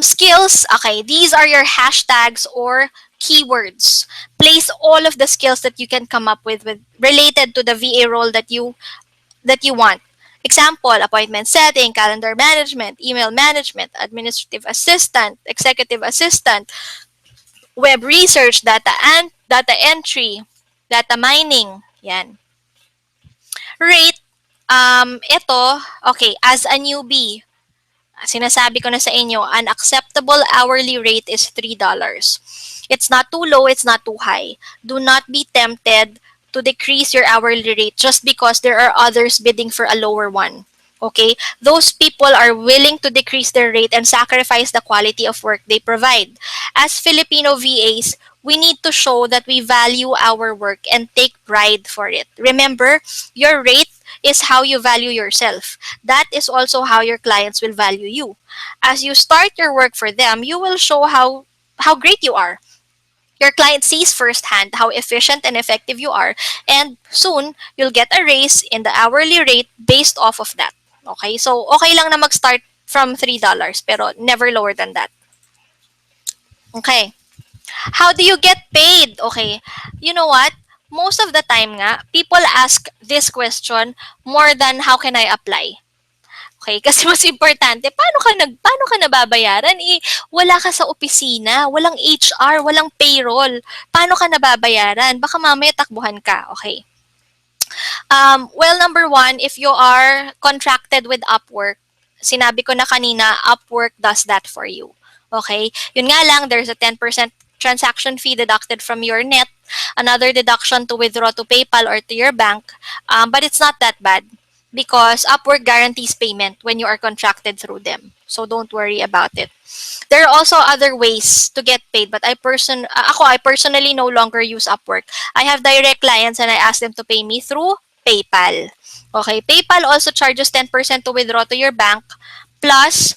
Skills. Okay. These are your hashtags or keywords. Place all of the skills that you can come up with related to the VA role that you want. Example, appointment setting, calendar management, email management, administrative assistant, executive assistant, web research, data entry, data mining. Yan. Rate, ito, okay, as a newbie, sinasabi ko na sa inyo, an acceptable hourly rate is $3. It's not too low, it's not too high. Do not be tempted to decrease your hourly rate just because there are others bidding for a lower one. Okay? Those people are willing to decrease their rate and sacrifice the quality of work they provide. As Filipino VAs, we need to show that we value our work and take pride for it. Remember, your rate is how you value yourself. That is also how your clients will value you. As you start your work for them, you will show how great you are. Your client sees firsthand how efficient and effective you are, and soon you'll get a raise in the hourly rate based off of that. Okay? So, okay lang na mag-start from $3, pero never lower than that. Okay. How do you get paid? Okay. You know what? Most of the time nga, people ask this question more than how can I apply? Okay, kasi mas importante, paano ka nababayaran? Wala ka sa opisina, walang HR, walang payroll. Paano ka nababayaran? Baka mamaya takbuhan ka, okay? Well, number one, if you are contracted with Upwork, sinabi ko na kanina, Upwork does that for you. Okay? Yun nga lang, there's a 10% transaction fee deducted from your net, another deduction to withdraw to PayPal or to your bank, but it's not that bad because Upwork guarantees payment when you are contracted through them. So don't worry about it. There are also other ways to get paid, but I personally no longer use Upwork. I have direct clients and I ask them to pay me through PayPal. Okay, PayPal also charges 10% to withdraw to your bank, plus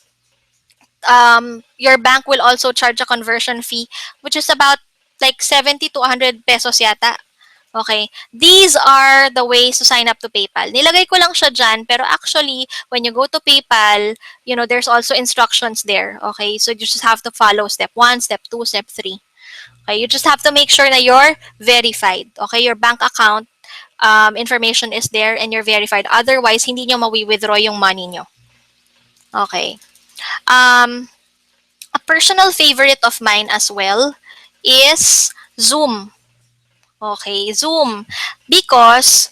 your bank will also charge a conversion fee, which is about like 70 to 100 pesos yata. Okay, these are the ways to sign up to PayPal. Nilagay ko lang siya dyan, pero actually, when you go to PayPal, there's also instructions there. Okay, so you just have to follow step 1, step 2, step 3. Okay, you just have to make sure that you're verified. Okay, your bank account information is there and you're verified. Otherwise, hindi nyo mawi-withdraw yung money nyo. Okay. Um, a personal favorite of mine as well is Zoom. Okay, Zoom. Because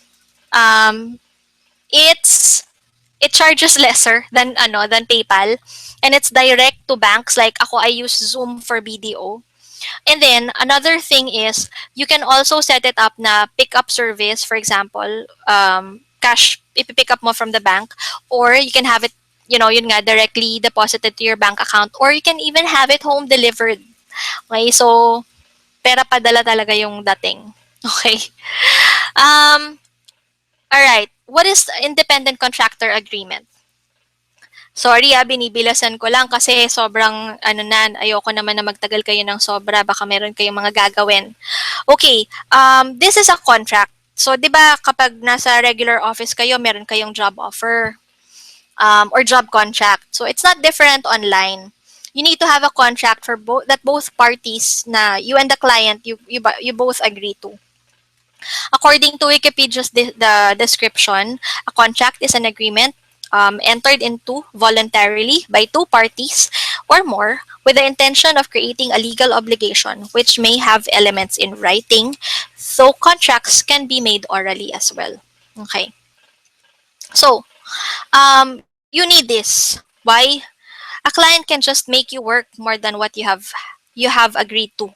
um, it's it charges lesser than than PayPal, and it's direct to banks. Like ako, I use Zoom for BDO. And then another thing is you can also set it up na pick up service, for example, cash ipipick up mo from the bank, or you can have it, yun nga, directly deposited to your bank account, or you can even have it home delivered. Okay, so pera padala talaga yung dating. Okay. Um, all right. What is independent contractor agreement? Sorry binibilasan ko lang kasi sobrang ayoko naman na magtagal kayo ng sobra, baka meron kayong mga gagawin. Okay, this is a contract. So, 'di ba kapag nasa regular office kayo, meron kayong job offer or job contract. So, it's not different online. You need to have a contract for both parties na you and the client you both agree to. According to Wikipedia's the description, a contract is an agreement entered into voluntarily by two parties or more with the intention of creating a legal obligation which may have elements in writing, so contracts can be made orally as well. Okay. So, you need this. Why? A client can just make you work more than what you have agreed to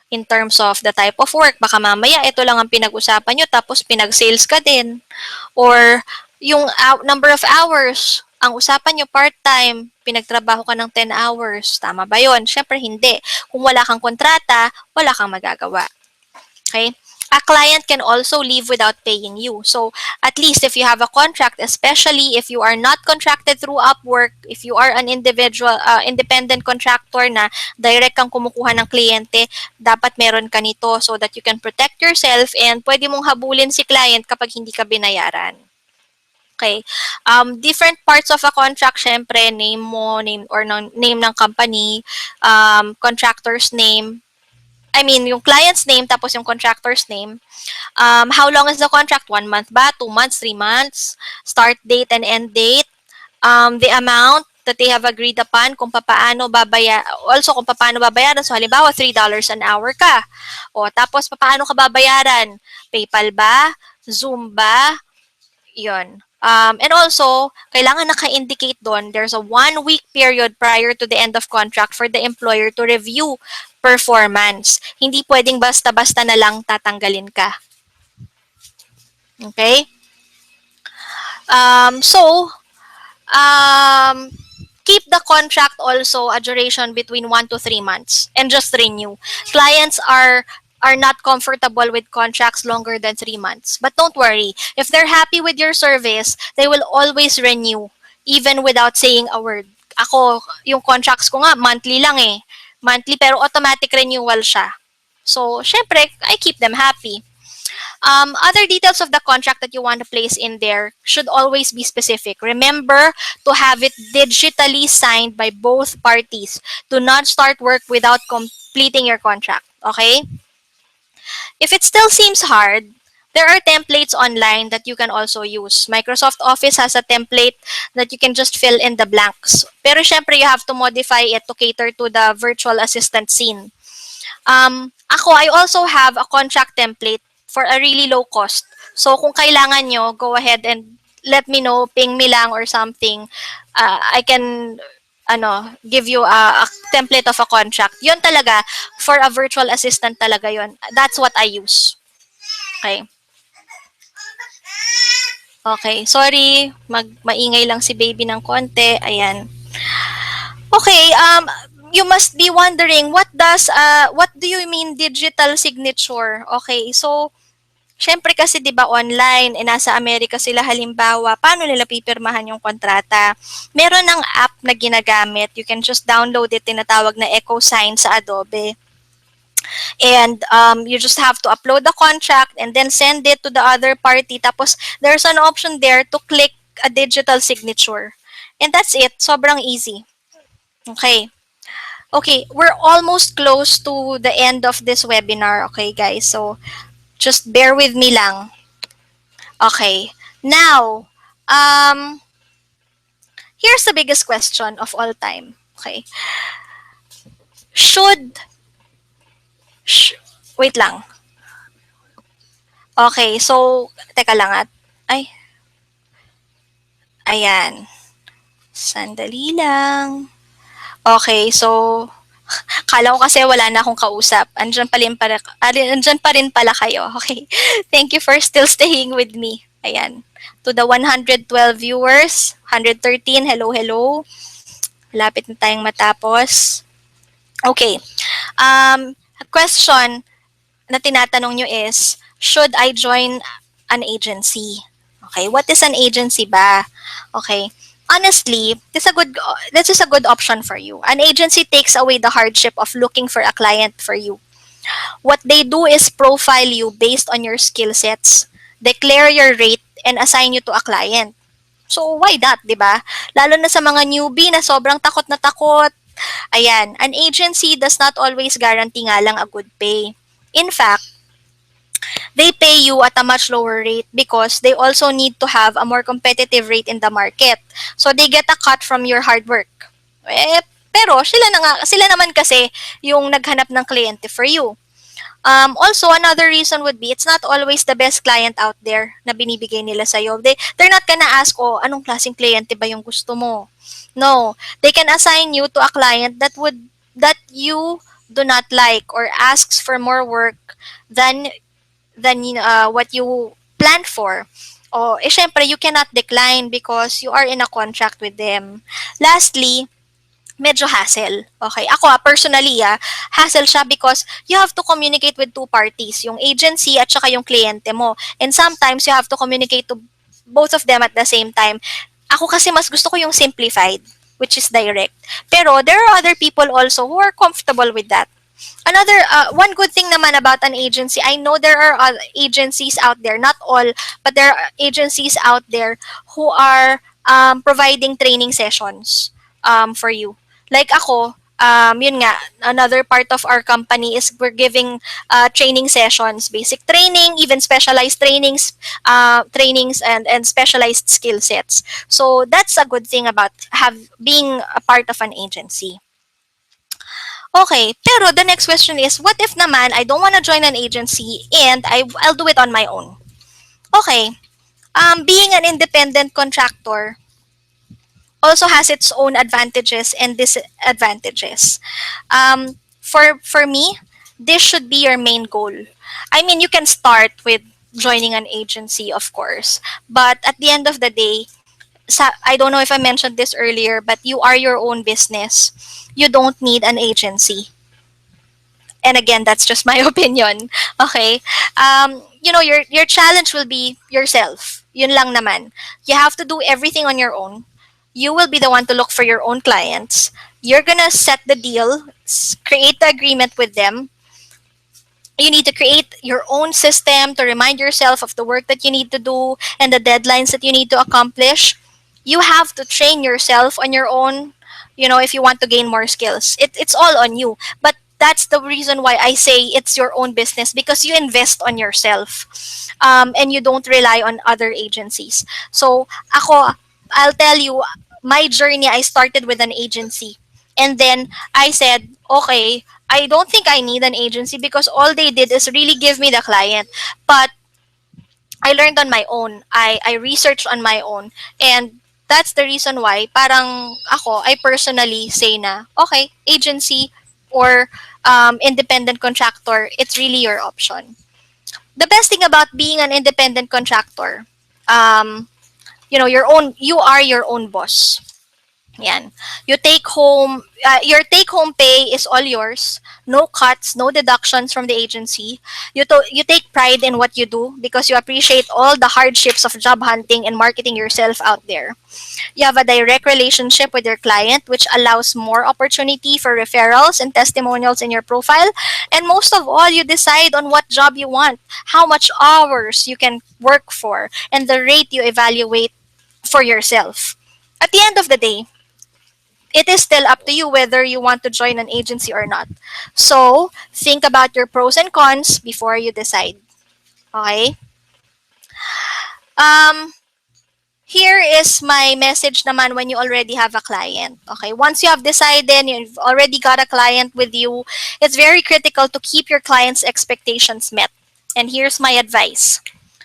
in terms of the type of work. Baka mamaya ito lang ang pinag-usapan nyo tapos pinag-sales ka din. Or yung number of hours, ang usapan nyo part-time, pinagtrabaho ka ng 10 hours. Tama ba yon? Siyempre hindi. Kung wala kang kontrata, wala kang magagawa. Okay? A client can also leave without paying you. So, at least if you have a contract, especially if you are not contracted through Upwork, if you are an independent contractor na direct kang kumukuha ng kliyente, dapat meron ka nito so that you can protect yourself and pwede mong habulin si client kapag hindi ka binayaran. Okay. Different parts of a contract, syempre, name mo, name ng company, contractor's name, I mean, yung client's name tapos yung contractor's name. How long is the contract? 1 month ba? 2 months? 3 months? Start date and end date? The amount that they have agreed upon, kung paano babayaran. So, halimbawa, $3 an hour ka. O, tapos, paano ka babayaran? PayPal ba? Zoom ba? Yun. And also, kailangan naka-indicate doon, there's a 1 week period prior to the end of contract for the employer to review performance. Hindi pwedeng basta-basta na lang tatanggalin ka. Okay? So, um, keep the contract also a duration between 1 to 3 months and just renew. Clients are not comfortable with contracts longer than 3 months. But don't worry, if they're happy with your service, they will always renew even without saying a word. Ako, yung contracts ko nga monthly lang eh. Monthly pero automatic renewal siya. So, syempre, I keep them happy. Other details of the contract that you want to place in there should always be specific. Remember to have it digitally signed by both parties. Do not start work without completing your contract. Okay? If it still seems hard, there are templates online that you can also use. Microsoft Office has a template that you can just fill in the blanks. Pero syempre, you have to modify it to cater to the virtual assistant scene. I also have a contract template for a really low cost. So, kung kailangan nyo, go ahead and let me know, ping me lang or something. I can give you a template of a contract. Yun talaga, for a virtual assistant talaga yun. That's what I use. Okay. Okay, sorry. Maingay lang si baby ng konti. Ayan. Okay, you must be wondering what do you mean digital signature? Okay, so syempre kasi 'di ba online, nasa Amerika sila halimbawa, paano nila pipirmahan yung kontrata? Meron ng app na ginagamit. You can just download it, tinatawag na EchoSign sa Adobe. And you just have to upload the contract and then send it to the other party. Tapos there's an option there to click a digital signature. And that's it. Sobrang easy. Okay. Okay, we're almost close to the end of this webinar. Okay, guys. So just bear with me lang. Okay. Now, Here's the biggest question of all time. Okay. Should, sh- wait lang. Okay, so, teka lang at, ay, ayan. Sandali lang. Okay, so, kala ko kasi wala na akong kausap. Andyan pa rin pala kayo. Okay. Thank you for still staying with me. Ayan. To the 112 viewers, 113, hello, hello. Lapit na tayong matapos. Okay. Question na tinatanong nyo is, should I join an agency? Okay, what is an agency ba? Okay. Honestly, this is a good option for you. An agency takes away the hardship of looking for a client for you. What they do is profile you based on your skill sets, declare your rate, and assign you to a client. So why that, 'di ba? Lalo na sa mga newbie na sobrang takot na takot. Ayan, an agency does not always guarantee nga lang a good pay. In fact, they pay you at a much lower rate because they also need to have a more competitive rate in the market. So they get a cut from your hard work. Eh, pero sila naman kasi yung naghanap ng kliyente for you. Also, another reason would be it's not always the best client out there na binibigay nila sa'yo. They're not gonna ask, oh, anong klaseng kliyente ba yung gusto mo? No. They can assign you to a client that you do not like or asks for more work than what you planned for. O, syempre, you cannot decline because you are in a contract with them. Lastly, medyo hassle. Okay, ako personally hassle siya because you have to communicate with two parties, yung agency at saka yung kliyente mo. And sometimes you have to communicate to both of them at the same time. Ako kasi mas gusto ko yung simplified, which is direct. Pero there are other people also who are comfortable with that. One good thing naman about an agency, I know there are other agencies out there, not all, but there are agencies out there who are providing training sessions for you. Like ako, yun nga, another part of our company is we're giving training sessions, basic training, even specialized trainings and specialized skill sets. So that's a good thing about being a part of an agency. Okay, pero the next question is, what if naman I don't want to join an agency and I'll do it on my own? Okay, being an independent contractor also has its own advantages and disadvantages. For me, this should be your main goal. I mean, you can start with joining an agency, of course, but at the end of the day, I don't know if I mentioned this earlier, but you are your own business. You don't need an agency. And again, that's just my opinion. Okay, your challenge will be yourself. Yun lang naman. You have to do everything on your own. You will be the one to look for your own clients. You're gonna set the deal, create the agreement with them. You need to create your own system to remind yourself of the work that you need to do and the deadlines that you need to accomplish. You have to train yourself on your own, if you want to gain more skills. It's all on you. But that's the reason why I say it's your own business, because you invest on yourself, and you don't rely on other agencies. So, I'll tell you, my journey, I started with an agency. And then I said, okay, I don't think I need an agency because all they did is really give me the client. But I learned on my own. I researched on my own. And that's the reason why parang I personally say na, okay, agency or independent contractor, it's really your option. The best thing about being an independent contractor, you are your own boss. Yan. Your take home pay is all yours. No cuts, no deductions from the agency. You take pride in what you do because you appreciate all the hardships of job hunting and marketing yourself out there. You have a direct relationship with your client, which allows more opportunity for referrals and testimonials in your profile. And most of all, you decide on what job you want, how much hours you can work for, and the rate you evaluate for yourself. At the end of the day, it is still up to you whether you want to join an agency or not. So, think about your pros and cons before you decide. Okay? Um, here is my message naman when you already have a client. Okay, once you have decided, you've already got a client with you, it's very critical to keep your client's expectations met. And here's my advice.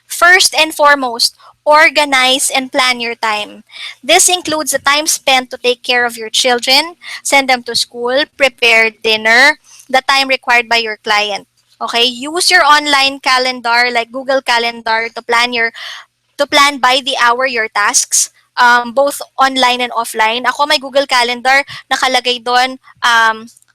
First and foremost, organize and plan your time. This includes the time spent to take care of your children, send them to school, prepare dinner, the time required by your client. Okay, use your online calendar like Google Calendar to plan by the hour your tasks, both online and offline. Ako may Google Calendar, nakalagay doon,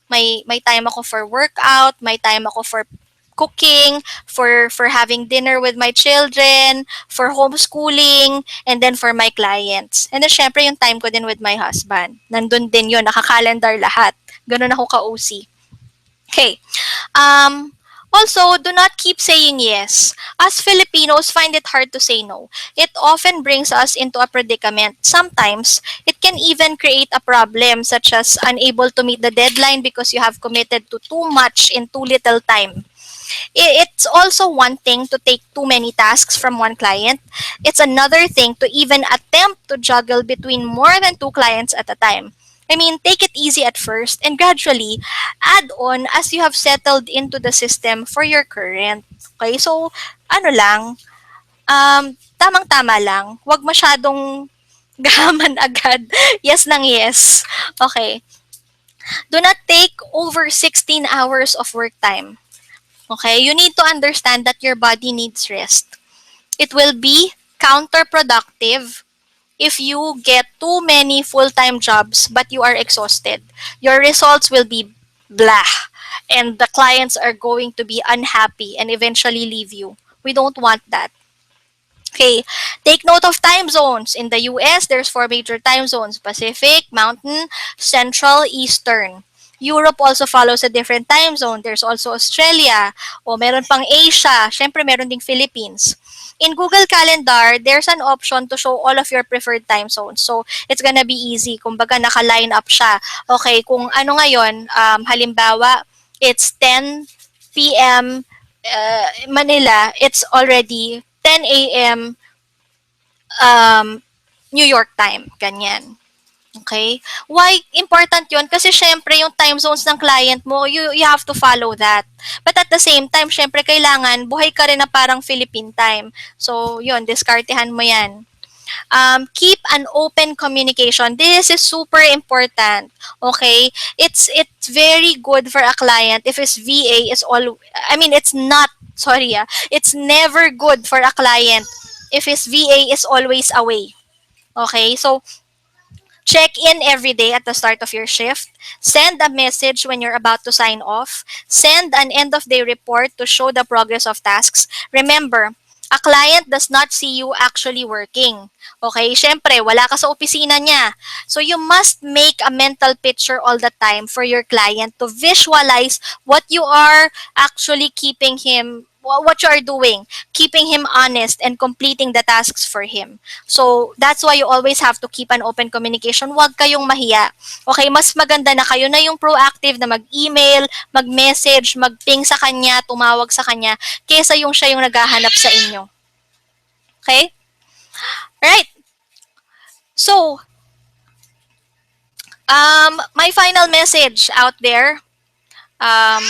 may time ako for workout, may time ako for cooking, for having dinner with my children, for homeschooling, and then for my clients. And then syempre yung time ko din with my husband. Nandun din yun, nakakalendar lahat. Ganun ako ka-OC. Okay. Um, Also, do not keep saying yes. As Filipinos find it hard to say no. It often brings us into a predicament. Sometimes, it can even create a problem such as unable to meet the deadline because you have committed to too much in too little time. It's also one thing to take too many tasks from one client. It's another thing to even attempt to juggle between more than two clients at a time. I mean, take it easy at first and gradually add on as you have settled into the system for your current. Okay, so ano lang, tamang-tama lang. Huwag masyadong gahaman agad. Yes nang yes. Okay. Do not take over 16 hours of work time. Okay, you need to understand that your body needs rest. It will be counterproductive if you get too many full-time jobs but you are exhausted. Your results will be blah, and the clients are going to be unhappy and eventually leave you. We don't want that. Okay, take note of time zones. In the US, there's four major time zones: Pacific, Mountain, Central, Eastern. Europe also follows a different time zone. There's also Australia, o meron pang Asia, syempre meron ding Philippines. In Google Calendar, there's an option to show all of your preferred time zones. So, it's gonna be easy. Kumbaga, naka-line up siya. Okay, kung ano ngayon, halimbawa, it's 10 p.m. Manila, it's already 10 a.m. New York time. Ganyan. Okay? Why important yon? Kasi syempre yung time zones ng client mo, you have to follow that. But at the same time, syempre kailangan buhay ka rin na parang Philippine time. So, yun, diskartehan mo yan. Keep an open communication. This is super important. Okay, it's very good for a client if his VA is all. I mean, it's not. Sorry, it's never good for a client if his VA is always away. Okay, so check in every day at the start of your shift. Send a message when you're about to sign off. Send an end of day report to show the progress of tasks. Remember, a client does not see you actually working. Okay, syempre, wala ka sa opisina niya. So you must make a mental picture all the time for your client to visualize what you are actually keeping him, what you are doing, keeping him honest and completing the tasks for him. So that's why you always have to keep an open communication. Huwag kayong mahiya. Okay, mas maganda na kayo na yung proactive na mag-email, mag-message, mag-ping sa kanya, tumawag sa kanya, kesa yung siya yung naghahanap sa inyo. Okay? Right. So, my final message out there, um,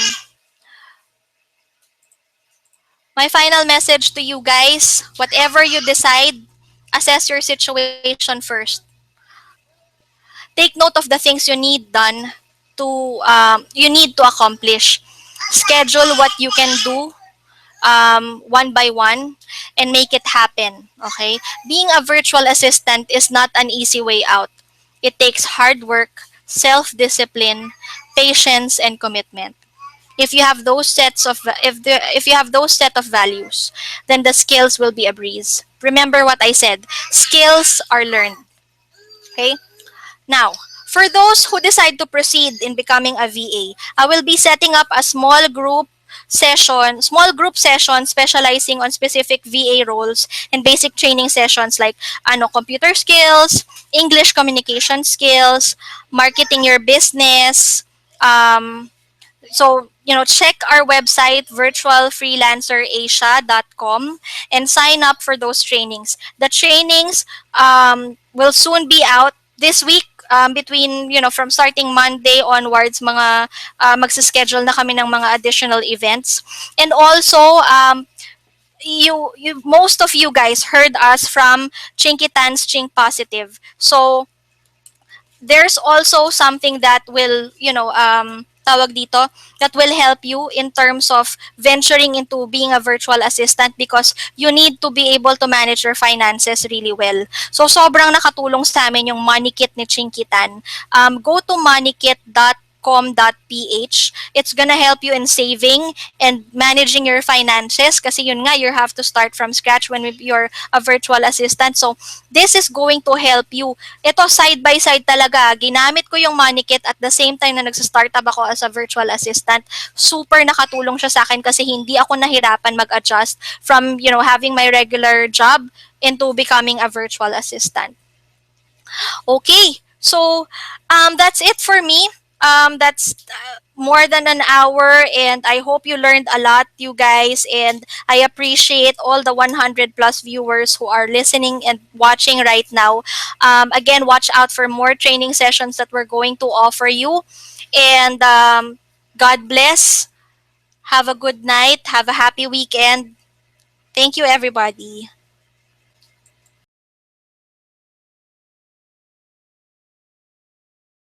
my final message to you guys, whatever you decide, assess your situation first. Take note of the things you need done you need to accomplish. Schedule what you can do one by one and make it happen. Okay? Being a virtual assistant is not an easy way out. It takes hard work, self-discipline, patience, and commitment. If you have those sets of if you have those set of values, then the skills will be a breeze. Remember what I said. Skills are learned. Okay? Now, for those who decide to proceed in becoming a VA, I will be setting up a small group session specializing on specific VA roles and basic training sessions like computer skills, English communication skills, marketing your business, So, check our website, virtualfreelancerasia.com, and sign up for those trainings. The trainings will soon be out this week. Between, from starting Monday onwards, magsischedule na kami ng mga additional events. And also, most of you guys heard us from Chinky Tan's Chink Positive. So, there's also something that will, tawag dito, that will help you in terms of venturing into being a virtual assistant, because you need to be able to manage your finances really well. So, sobrang nakatulong sa amin yung Money Kit ni Chinkitan. Go to moneykit.com.ph. It's gonna help you in saving and managing your finances, kasi yun nga, you have to start from scratch when you're a virtual assistant. So, this is going to help you. Ito, side by side talaga. Ginamit ko yung MoneyKit at the same time na nagsa-startup ako as a virtual assistant. Super nakatulong siya sa akin kasi hindi ako nahirapan mag-adjust from, having my regular job into becoming a virtual assistant. Okay, so that's it for me. That's more than an hour, and I hope you learned a lot, you guys. And I appreciate all the 100 plus viewers who are listening and watching right now. Again, watch out for more training sessions that we're going to offer you. And God bless. Have a good night. Have a happy weekend. Thank you, everybody.